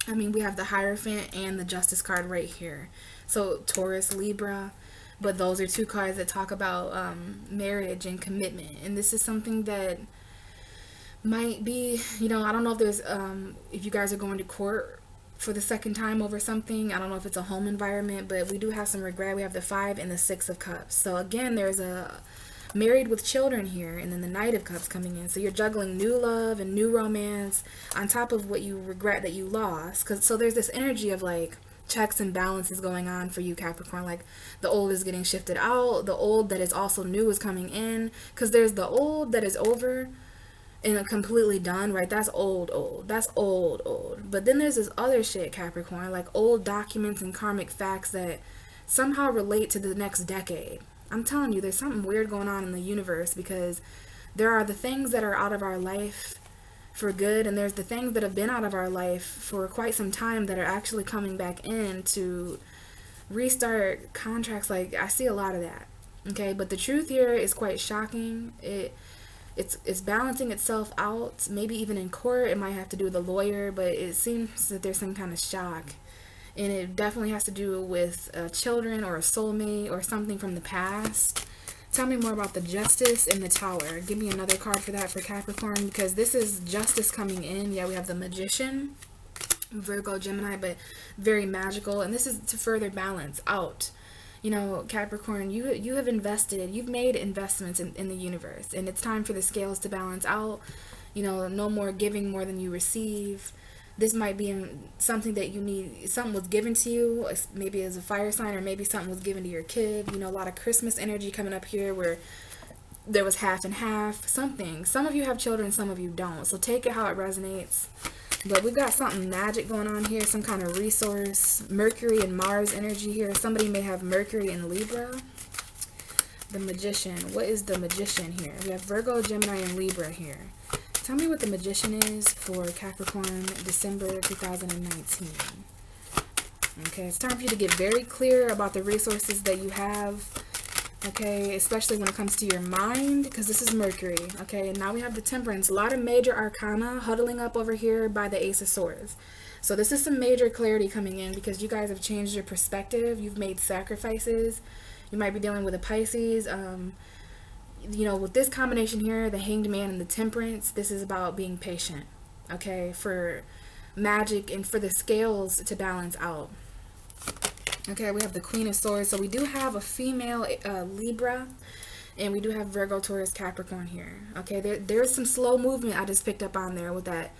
I mean, we have the Hierophant and the Justice card right here. So Taurus, Libra, but those are two cards that talk about marriage and commitment. And this is something that might be, you know, I don't know if there's, if you guys are going to court for the second time over something. I don't know if it's a home environment, but we do have some regret. We have the Five and the Six of Cups. So again, there's a married with children here, and then the Knight of Cups coming in. So you're juggling new love and new romance on top of what you regret that you lost. So there's this energy of like checks and balances going on for you, Capricorn. Like the old is getting shifted out, the old that is also new is coming in, because there's the old that is over and completely done, right? That's old. That's old. But then there's this other shit, Capricorn, like old documents and karmic facts that somehow relate to the next decade. I'm telling you, there's something weird going on in the universe, because there are the things that are out of our life for good, and there's the things that have been out of our life for quite some time that are actually coming back in to restart contracts. Like, I see a lot of that. Okay, but the truth here is quite shocking. It's balancing itself out. Maybe even in court, it might have to do with a lawyer, but it seems that there's some kind of shock. And it definitely has to do with children or a soulmate or something from the past. Tell me more about the Justice and the Tower. Give me another card for that for Capricorn, because this is justice coming in. Yeah, we have the Magician, Virgo, Gemini, but very magical. And this is to further balance out. You know, Capricorn, you have invested, you've made investments in the universe. And it's time for the scales to balance out. You know, no more giving more than you receive. This might be something that you need, something was given to you, maybe as a fire sign, or maybe something was given to your kid. You know, a lot of Christmas energy coming up here where there was half and half, something. Some of you have children, some of you don't. So take it how it resonates. But we've got something magic going on here, some kind of resource. Mercury and Mars energy here. Somebody may have Mercury in Libra. The Magician. What is the Magician here? We have Virgo, Gemini, and Libra here. Tell me what the Magician is for Capricorn, December 2019. Okay, it's time for you to get very clear about the resources that you have. Okay, especially when it comes to your mind, because this is Mercury. Okay, and now we have the Temperance. A lot of major arcana huddling up over here by the Ace of Swords. So this is some major clarity coming in because you guys have changed your perspective. You've made sacrifices. You might be dealing with a Pisces. You know, with this combination here, the Hanged Man and the Temperance, this is about being patient. Okay, for magic and for the scales to balance out. Okay, we have the Queen of Swords. So we do have a female Libra, and we do have Virgo, Taurus, Capricorn here. Okay, there's some slow movement I just picked up on there with that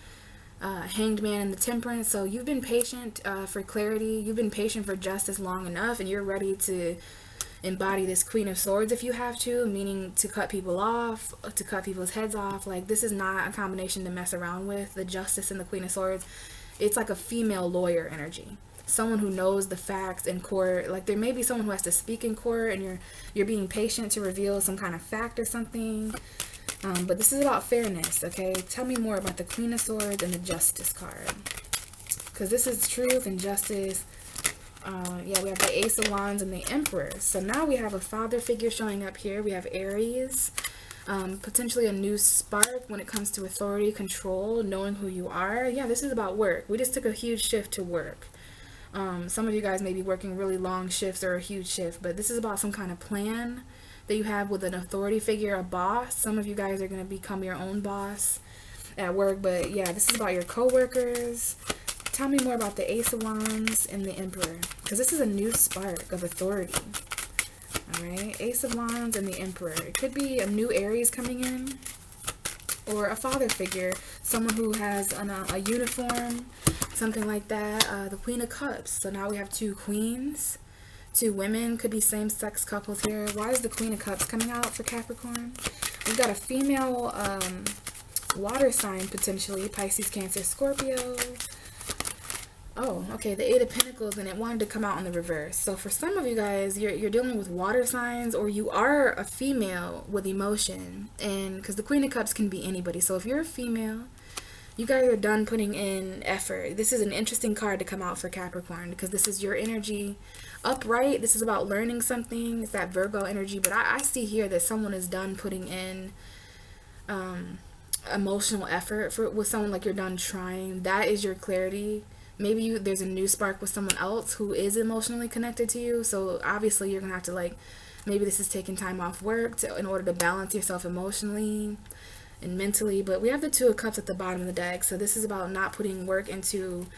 Hanged Man and the Temperance. So you've been patient for clarity. You've been patient for justice long enough, and you're ready to embody this Queen of Swords if you have to, meaning to cut people off, to cut people's heads off. Like, this is not a combination to mess around with. The Justice and the Queen of Swords, it's like a female lawyer energy. Someone who knows the facts in court. Like, there may be someone who has to speak in court, and you're being patient to reveal some kind of fact or something. But this is about fairness, okay? Tell me more about the Queen of Swords and the Justice card, because this is truth and justice. Yeah, we have the Ace of Wands and the Emperor. So now we have a father figure showing up here. We have Aries. Potentially a new spark when it comes to authority, control, knowing who you are. Yeah, this is about work. We just took a huge shift to work. Some of you guys may be working really long shifts or a huge shift, but this is about some kind of plan that you have with an authority figure, a boss. Some of you guys are going to become your own boss at work, but yeah, this is about your co-workers. Tell me more about the Ace of Wands and the Emperor, because this is a new spark of authority. All right, Ace of Wands and the Emperor. It could be a new Aries coming in, or a father figure, someone who has a uniform, something like that. The Queen of Cups. So now we have two queens, two women. Could be same-sex couples here. Why is the Queen of Cups coming out for Capricorn? We've got a female water sign, potentially. Pisces, Cancer, Scorpio. Oh, okay, the Eight of Pentacles, and it wanted to come out in the reverse. So for some of you guys, you're dealing with water signs, or you are a female with emotion. And because the Queen of Cups can be anybody. So if you're a female, you guys are done putting in effort. This is an interesting card to come out for Capricorn, because this is your energy upright. This is about learning something. It's that Virgo energy. But I see here that someone is done putting in emotional effort with someone. Like, you're done trying. That is your clarity. Maybe there's a new spark with someone else who is emotionally connected to you. So obviously you're going to have to, like, maybe this is taking time off work in order to balance yourself emotionally and mentally. But we have the Two of Cups at the bottom of the deck. So this is about not putting work into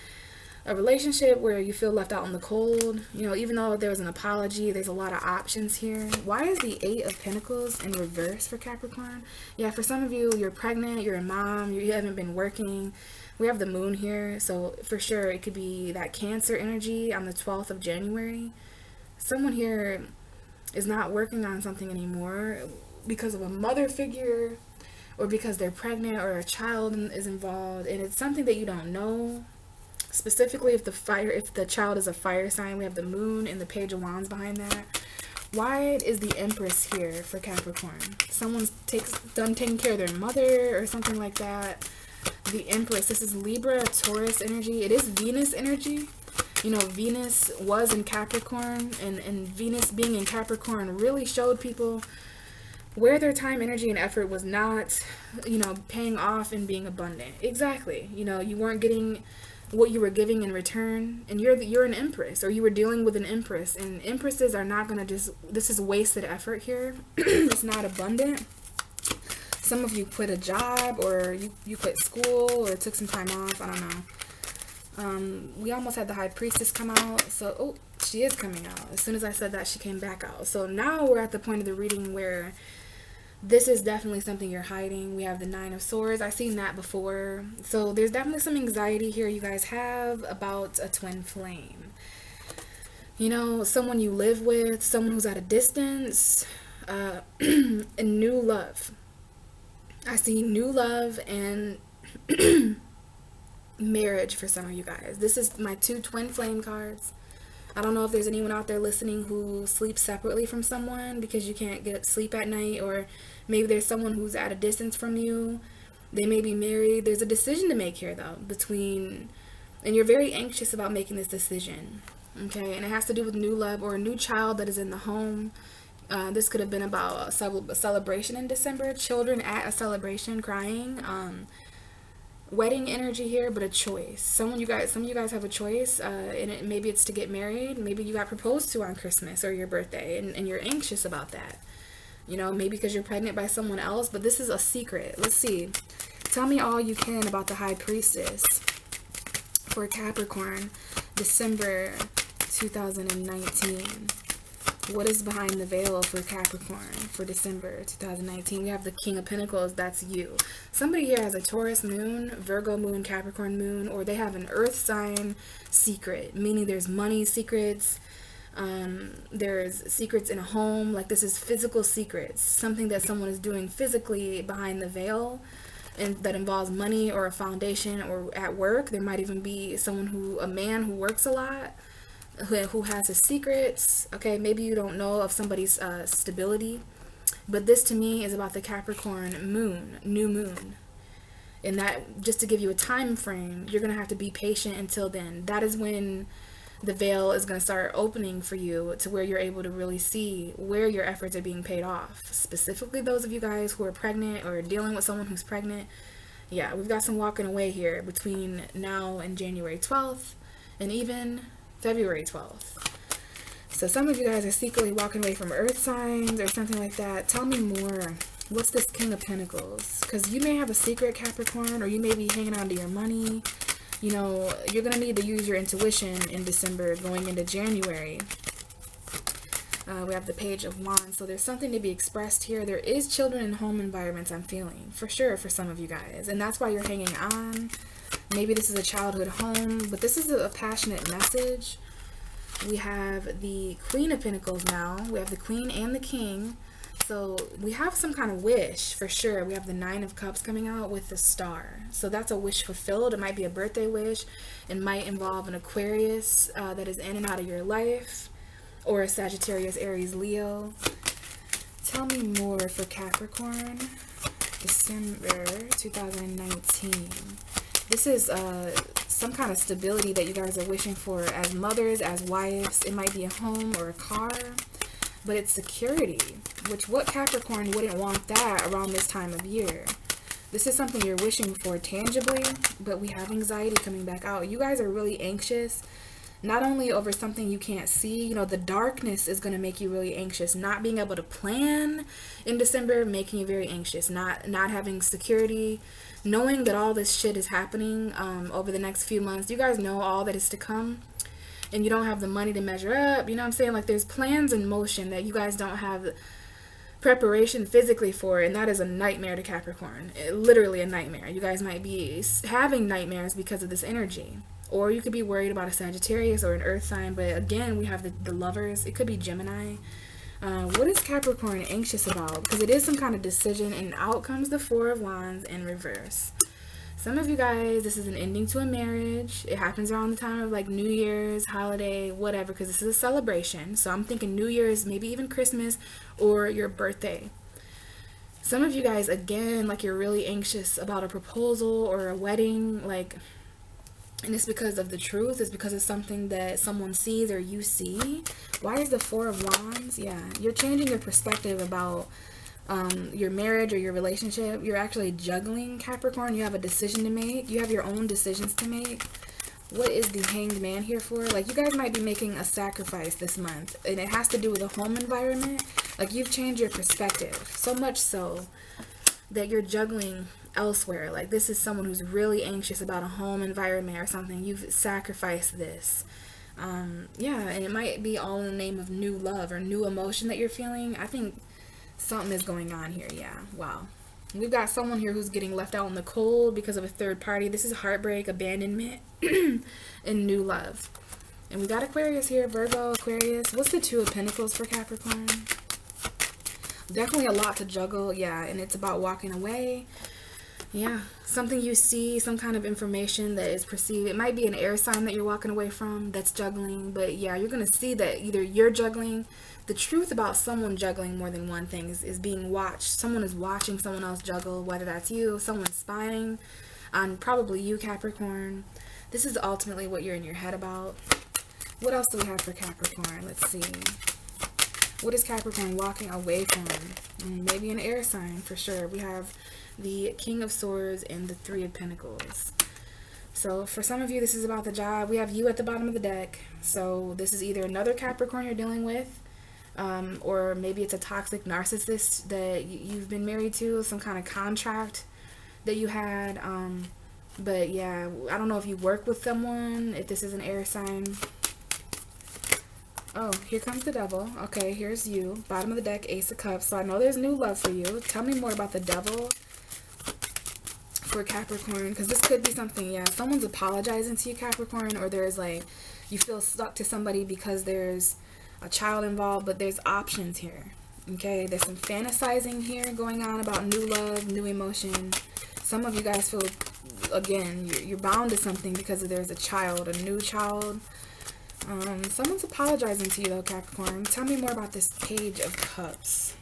a relationship where you feel left out in the cold. You know, even though there was an apology, there's a lot of options here. Why is the Eight of Pentacles in reverse for Capricorn? Yeah, for some of you, you're pregnant, you're a mom, you haven't been working. We have the moon here, so for sure it could be that Cancer energy on the 12th of January. Someone here is not working on something anymore because of a mother figure, or because they're pregnant, or a child is involved, and it's something that you don't know. Specifically, if the child is a fire sign, we have the moon and the Page of Wands behind that. Why is the Empress here for Capricorn? Someone's done taking care of their mother or something like that. The Empress, this is Libra, Taurus energy. It is Venus energy. You know, Venus was in Capricorn, and Venus being in Capricorn really showed people where their time, energy, and effort was not, you know, paying off and being abundant. Exactly. You know, you weren't getting what you were giving in return, and you're an Empress, or you were dealing with an Empress, and Empresses are not going to just, this is wasted effort here. It's not abundant. Some of you quit a job, or you quit school, or took some time off. I don't know. We almost had the High Priestess come out. So, oh, she is coming out. As soon as I said that, she came back out. So now we're at the point of the reading where This is definitely something you're hiding. We have the Nine of Swords. I've seen that before. So there's definitely some anxiety here you guys have about a twin flame. You know, someone you live with, someone who's at a distance, and new love. I see new love and marriage for some of you guys. This is my two twin flame cards. I don't know if there's anyone out there listening who sleeps separately from someone because you can't get sleep at night, or maybe there's someone who's at a distance from you. They may be married. There's a decision to make here, though, and you're very anxious about making this decision, okay? And it has to do with new love or a new child that is in the home. This could have been about a celebration in December, children at a celebration crying, wedding energy here, but a choice. Some of you guys have a choice, and maybe it's to get married. Maybe you got proposed to on Christmas or your birthday, and you're anxious about that. You know, maybe because you're pregnant by someone else, but this is a secret. Let's see. Tell me all you can about the High Priestess for Capricorn, December 2019. What is behind the veil for Capricorn for December 2019? We have the King of Pentacles. That's you. Somebody here has a Taurus moon, Virgo moon, Capricorn moon, or they have an earth sign secret, meaning there's money secrets. There's secrets in a home. Like, this is physical secrets, something that someone is doing physically behind the veil, and that involves money or a foundation or at work. There might even be a man who works a lot, who has his secrets. Okay, maybe you don't know of somebody's stability, but this to me is about the Capricorn moon, new moon. And that, just to give you a time frame, you're gonna have to be patient until then. That is when the veil is going to start opening for you, to where you're able to really see where your efforts are being paid off. Specifically those of you guys who are pregnant or dealing with someone who's pregnant. Yeah, we've got some walking away here between now and January 12th and even February 12th. So some of you guys are secretly walking away from earth signs or something like that. Tell me more. What's this King of Pentacles? Because you may have a secret, Capricorn, or you may be hanging on to your money. You know, you're going to need to use your intuition in December going into January. We have the Page of Wands. So there's something to be expressed here. There is children in home environments, I'm feeling, for sure, for some of you guys. And that's why you're hanging on. Maybe this is a childhood home, but this is a passionate message. We have the Queen of Pentacles now. We have the Queen and the King. So we have some kind of wish for sure. We have the Nine of Cups coming out with the Star. So that's a wish fulfilled. It might be a birthday wish. It might involve an Aquarius that is in and out of your life, or a Sagittarius, Aries, Leo. Tell me more for Capricorn, December 2019. This is some kind of stability that you guys are wishing for as mothers, as wives. It might be a home or a car, but it's security, which what Capricorn wouldn't want that around this time of year? This is something you're wishing for tangibly, but we have anxiety coming back out. You guys are really anxious, not only over something you can't see. You know, the darkness is going to make you really anxious. Not being able to plan in December, making you very anxious. Not having security, knowing that all this shit is happening over the next few months. You guys know all that is to come, and you don't have the money to measure up. You know what I'm saying? Like, there's plans in motion that you guys don't have preparation physically for, and that is a nightmare to Capricorn. Literally a nightmare. You guys might be having nightmares because of this energy, or you could be worried about a Sagittarius or an earth sign. But again, we have the Lovers. It could be Gemini. What is Capricorn anxious about? Because it is some kind of decision, and out comes the Four of Wands in reverse. Some of you guys, this is an ending to a marriage. It happens around the time of like New Year's, holiday, whatever, because this is a celebration. So I'm thinking New Year's, maybe even Christmas, or your birthday. Some of you guys, again, like, you're really anxious about a proposal or a wedding, like, and it's because of the truth. It's because of something that someone sees or you see. Why is the Four of Wands? Yeah, you're changing your perspective about your marriage or your relationship. You're actually juggling, Capricorn. You have a decision to make. You have your own decisions to make. What is the Hanged Man here for? Like, you guys might be making a sacrifice this month, and it has to do with a home environment. Like, you've changed your perspective so much so that you're juggling elsewhere. Like, this is someone who's really anxious about a home environment or something. You've sacrificed this. Yeah, and it might be all in the name of new love or new emotion that you're feeling. I think Something is going on here. Yeah. Wow. We've got someone here who's getting left out in the cold because of a third party. This is heartbreak, abandonment, and new love. And we got Aquarius here, Virgo, Aquarius. What's the Two of Pentacles for Capricorn? Definitely a lot to juggle. Yeah, and it's about walking away. Yeah, something you see, some kind of information that is perceived. It might be an air sign that you're walking away from that's juggling. But yeah, you're going to see that either you're juggling. The truth about someone juggling more than one thing is being watched. Someone is watching someone else juggle, whether that's you, someone's spying on probably you, Capricorn. This is ultimately what you're in your head about. What else do we have for Capricorn? Let's see. What is Capricorn walking away from? Maybe an air sign for sure. We have the King of Swords and the Three of Pentacles. So for some of you, this is about the job. We have you at the bottom of the deck. So this is either another Capricorn you're dealing with, or maybe it's a toxic narcissist that you've been married to, some kind of contract that you had. But yeah, I don't know if you work with someone, if this is an air sign. Oh, here comes the Devil. Okay, here's you. Bottom of the deck, Ace of Cups. So I know there's new love for you. Tell me more about the Devil for Capricorn, because this could be something, yeah, someone's apologizing to you, Capricorn, or there's like, you feel stuck to somebody because there's a child involved, but there's options here. Okay, there's some fantasizing here going on about new love, new emotion. Some of you guys feel, again, you're bound to something because there's a child, a new child. Someone's apologizing to you though, Capricorn. Tell me more about this Page of Cups.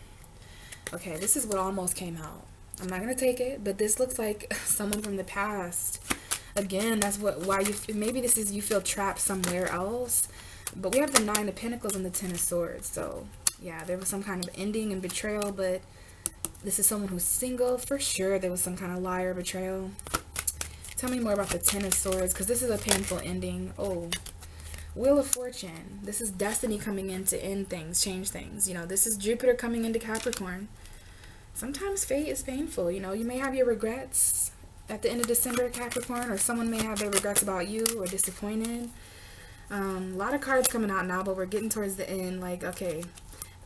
Okay, this is what almost came out. I'm not gonna take it, but this looks like someone from the past. Again, that's why you, maybe this is you feel trapped somewhere else. But we have the Nine of Pentacles and the Ten of Swords. So yeah, there was some kind of ending and betrayal, but this is someone who's single. For sure there was some kind of lie or betrayal. Tell me more about the Ten of Swords, because this is a painful ending. Oh, Wheel of Fortune. This is destiny coming in to end things, change things. You know, this is Jupiter coming into Capricorn. Sometimes fate is painful. You know, you may have your regrets at the end of December, Capricorn, or someone may have their regrets about you or disappointed. A lot of cards coming out now, but we're getting towards the end. Like, okay,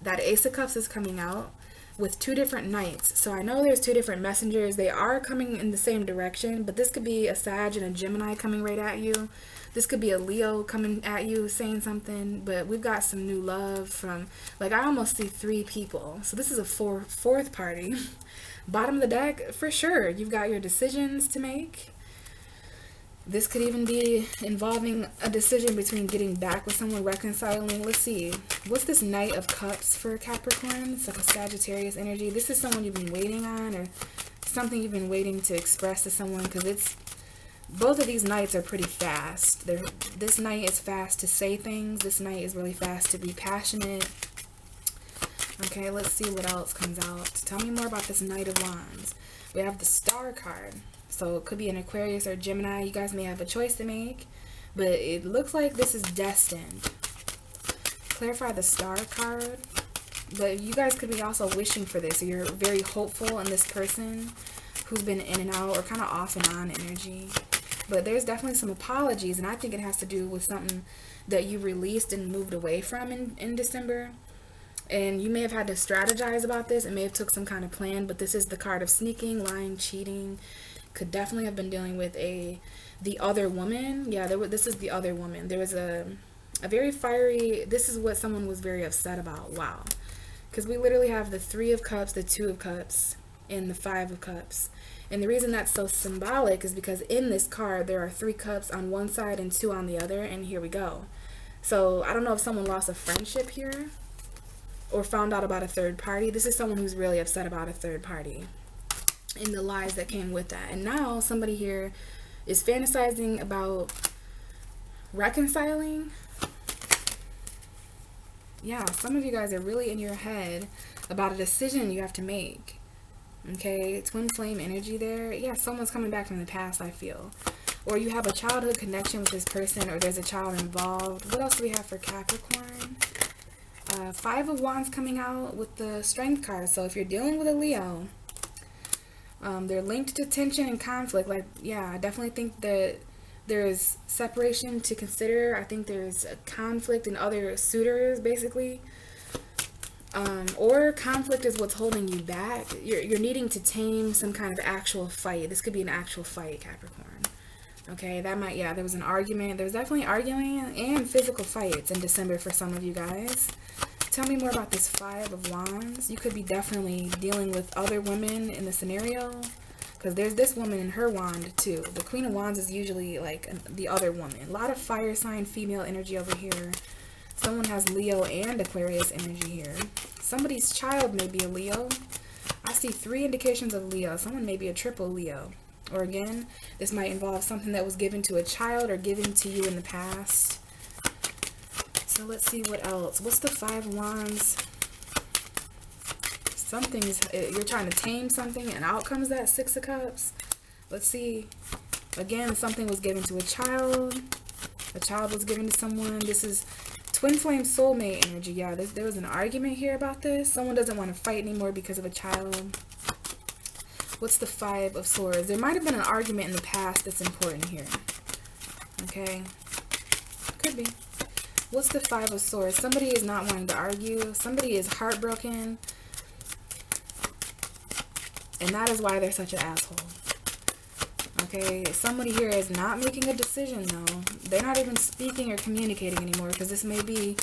that Ace of Cups is coming out with two different knights. So I know there's two different messengers. They are coming in the same direction, but this could be a Sag and a Gemini coming right at you. This could be a Leo coming at you saying something, but we've got some new love from, like, I almost see three people. So this is a fourth party. Bottom of the deck, for sure, you've got your decisions to make. This could even be involving a decision between getting back with someone, reconciling. Let's see. What's this Knight of Cups for Capricorn? It's like a Sagittarius energy. This is someone you've been waiting on, or something you've been waiting to express to someone, because it's, both of these knights are pretty fast. This knight is fast to say things. This knight is really fast to be passionate. Okay, let's see what else comes out. Tell me more about this Knight of Wands. We have the Star card. So it could be an Aquarius or Gemini. You guys may have a choice to make, but it looks like this is destined. Clarify the Star card. But you guys could be also wishing for this. Or you're very hopeful in this person who's been in and out or kind of off and on energy. But there's definitely some apologies, and I think it has to do with something that you released and moved away from in December. And you may have had to strategize about this. It may have took some kind of plan, but this is the card of sneaking, lying, cheating. Could definitely have been dealing with the other woman. Yeah, this is the other woman. There was a very fiery, this is what someone was very upset about. Wow. Because we literally have the Three of Cups, the Two of Cups, and the Five of Cups. And the reason that's so symbolic is because in this card there are 3 cups on one side and 2 on the other, and here we go. So I don't know if someone lost a friendship here or found out about a third party. This is someone who's really upset about a third party and the lies that came with that. And now somebody here is fantasizing about reconciling. Yeah, some of you guys are really in your head about a decision you have to make. Okay, twin flame energy there. Yeah, someone's coming back from the past, I feel. Or you have a childhood connection with this person, or there's a child involved. What else do we have for Capricorn? Five of Wands coming out with the Strength card. So if you're dealing with a Leo, they're linked to tension and conflict. Like, yeah, I definitely think that there's separation to consider. I think there's a conflict in other suitors, basically. Or conflict is what's holding you back. You're needing to tame some kind of actual fight. This could be an actual fight, Capricorn. Okay, that might, yeah, there was an argument. There was definitely arguing and physical fights in December for some of you guys. Tell me more about this Five of Wands. You could be definitely dealing with other women in the scenario, because there's this woman in her wand too. The Queen of Wands is usually like the other woman. A lot of fire sign female energy over here. Someone has Leo and Aquarius energy here. Somebody's child may be a Leo. I see 3 indications of Leo. Someone may be a triple Leo. Or again, this might involve something that was given to a child or given to you in the past. So let's see what else. What's the Five of Wands? Something is, you're trying to tame something, and out comes that Six of Cups. Let's see. Again, something was given to a child. A child was given to someone. This is twin flame soulmate energy. Yeah, there was an argument here about this. Someone doesn't want to fight anymore because of a child. What's the Five of Swords? There might have been an argument in the past that's important here. Okay. Could be. What's the Five of Swords? Somebody is not wanting to argue. Somebody is heartbroken. And that is why they're such an asshole. Okay. Somebody here is not making a decision though. They're not even speaking or communicating anymore, because this may be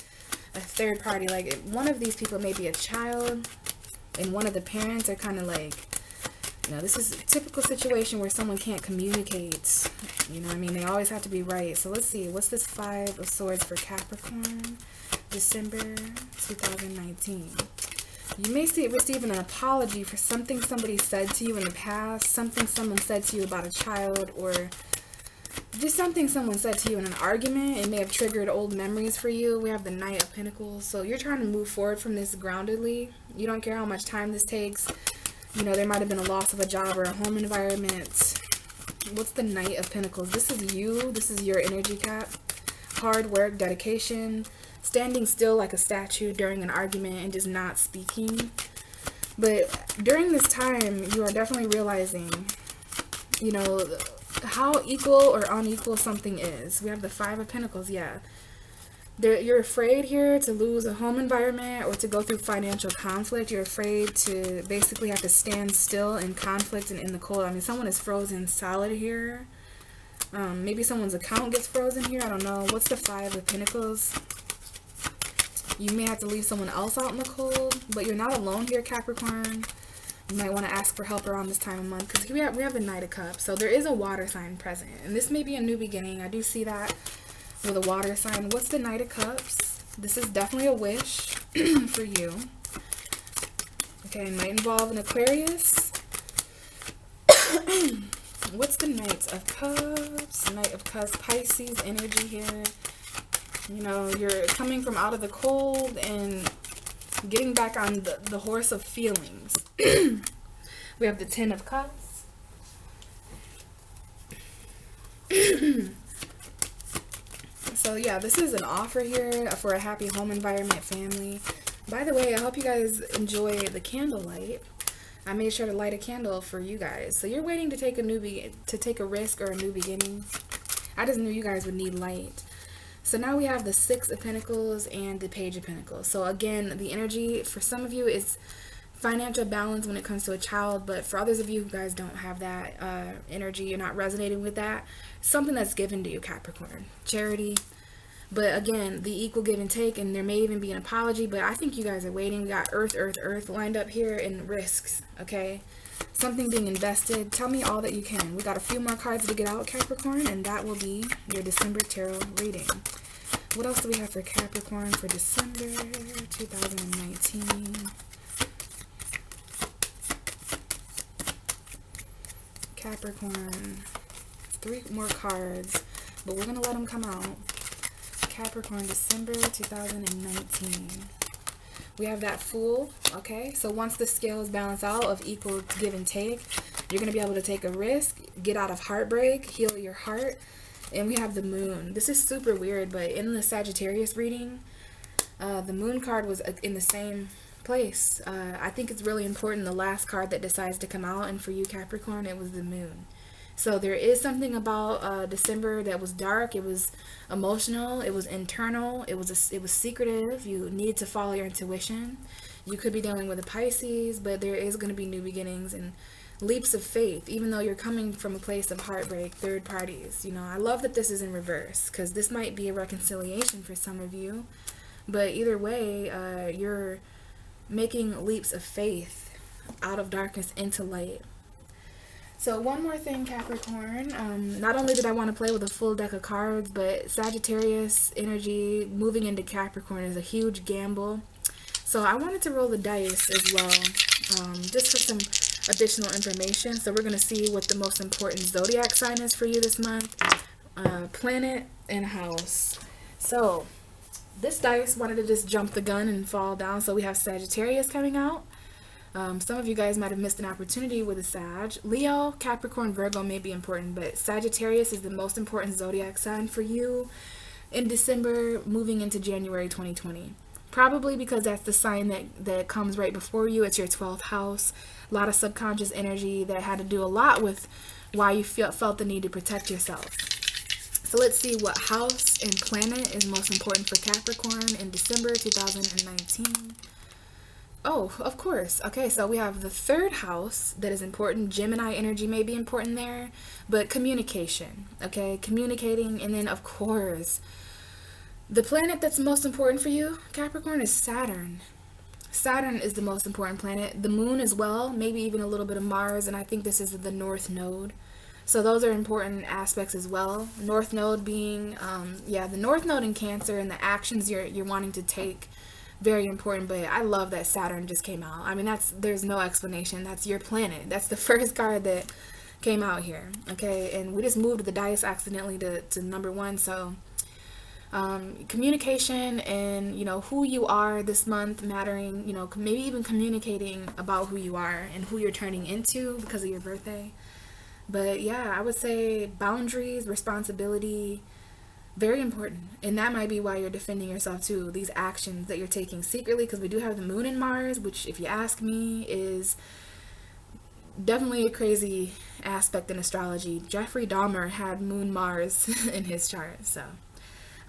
a third party. Like, one of these people may be a child, and one of the parents are kind of like, you know, this is a typical situation where someone can't communicate. You know what I mean? They always have to be right. So let's see. What's this Five of Swords for Capricorn? December 2019. You may receive an apology for something somebody said to you in the past. Something someone said to you about a child, or just something someone said to you in an argument. It may have triggered old memories for you. We have the Knight of Pentacles. So you're trying to move forward from this groundedly. You don't care how much time this takes. You know, there might have been a loss of a job or a home environment. What's the Knight of Pentacles? This is you. This is your energy, Cap. Hard work, dedication, standing still like a statue during an argument and just not speaking. But during this time, you are definitely realizing, you know, how equal or unequal something is. We have the Five of Pentacles, yeah. You're afraid here to lose a home environment or to go through financial conflict. You're afraid to basically have to stand still in conflict and in the cold. I mean, someone is frozen solid here. Maybe someone's account gets frozen here. I don't know. What's the Five of Pentacles? You may have to leave someone else out in the cold, but you're not alone here, Capricorn. You might want to ask for help around this time of month, because we have the Knight of Cups. So there is a water sign present, and this may be a new beginning. I do see that with a water sign. What's the Knight of Cups? This is definitely a wish for you. Okay, might involve an Aquarius. What's the Knight of Cups? Knight of Cups, Pisces energy here. You know, you're coming from out of the cold and getting back on the horse of feelings. We have the Ten of Cups. So yeah, this is an offer here for a happy home environment, family. By the way, I hope you guys enjoy the candlelight. I made sure to light a candle for you guys. So you're waiting to take a risk or a new beginning. I just knew you guys would need light. So now we have the Six of Pentacles and the Page of Pentacles. So again, the energy for some of you is financial balance when it comes to a child, but for others of you who guys don't have that energy, you're not resonating with that, something that's given to you, Capricorn. Charity. But again, the equal give and take, and there may even be an apology, but I think you guys are waiting. We got Earth, Earth, Earth lined up here in risks, okay? Something being invested. Tell me all that you can. We got a few more cards to get out, Capricorn, and that will be your December tarot reading. What else do we have for Capricorn for December 2019? Capricorn. 3 more cards, but we're going to let them come out. Capricorn, December 2019. We have that Fool, okay? So once the scales balance out of equal give and take, you're going to be able to take a risk, get out of heartbreak, heal your heart. And we have the Moon. This is super weird, but in the Sagittarius reading, the Moon card was in the same place. I think it's really important, the last card that decides to come out, and for you, Capricorn, it was the Moon. So there is something about December that was dark. It was emotional. It was internal. It was secretive. You needed to follow your intuition. You could be dealing with a Pisces, but there is going to be new beginnings and leaps of faith, even though you're coming from a place of heartbreak, third parties. You know, I love that this is in reverse, because this might be a reconciliation for some of you. But either way, you're making leaps of faith out of darkness into light. So one more thing, Capricorn. Not only did I want to play with a full deck of cards, but Sagittarius energy moving into Capricorn is a huge gamble. So I wanted to roll the dice as well, just for some additional information. So we're going to see what the most important zodiac sign is for you this month. Planet and house. So this dice wanted to just jump the gun and fall down. So we have Sagittarius coming out. Some of you guys might have missed an opportunity with a Sag. Leo, Capricorn, Virgo may be important, but Sagittarius is the most important zodiac sign for you in December, moving into January 2020. Probably because that's the sign that comes right before you. It's your 12th house. A lot of subconscious energy that had to do a lot with why you felt the need to protect yourself. So let's see what house and planet is most important for Capricorn in December 2019. Oh, of course. Okay, so we have the third house that is important. Gemini energy may be important there, but communication, okay? Communicating, and then, of course, the planet that's most important for you, Capricorn, is Saturn. Saturn is the most important planet. The moon as well, maybe even a little bit of Mars, and I think this is the North Node. So those are important aspects as well. North Node being, the North Node in Cancer and the actions you're wanting to take, very important. But I love that Saturn just came out. I mean, there's no explanation. That's your planet. That's the first card that came out here. Okay, and we just moved the dice accidentally to number 1. So communication and who you are this month mattering. Maybe even communicating about who you are and who you're turning into because of your birthday. But yeah, I would say boundaries, responsibility, very important. And that might be why you're defending yourself too. These actions that you're taking secretly, because we do have the moon in Mars, which, if you ask me, is definitely a crazy aspect in astrology. Jeffrey Dahmer had moon Mars in his chart. So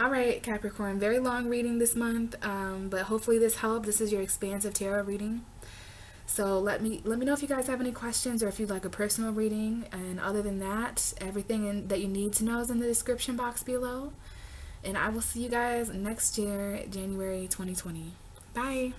all right, Capricorn, very long reading this month, but hopefully this helped. This is your expansive tarot reading. So let me know if you guys have any questions or if you'd like a personal reading. And other than that, everything that you need to know is in the description box below. And I will see you guys next year, January 2020. Bye.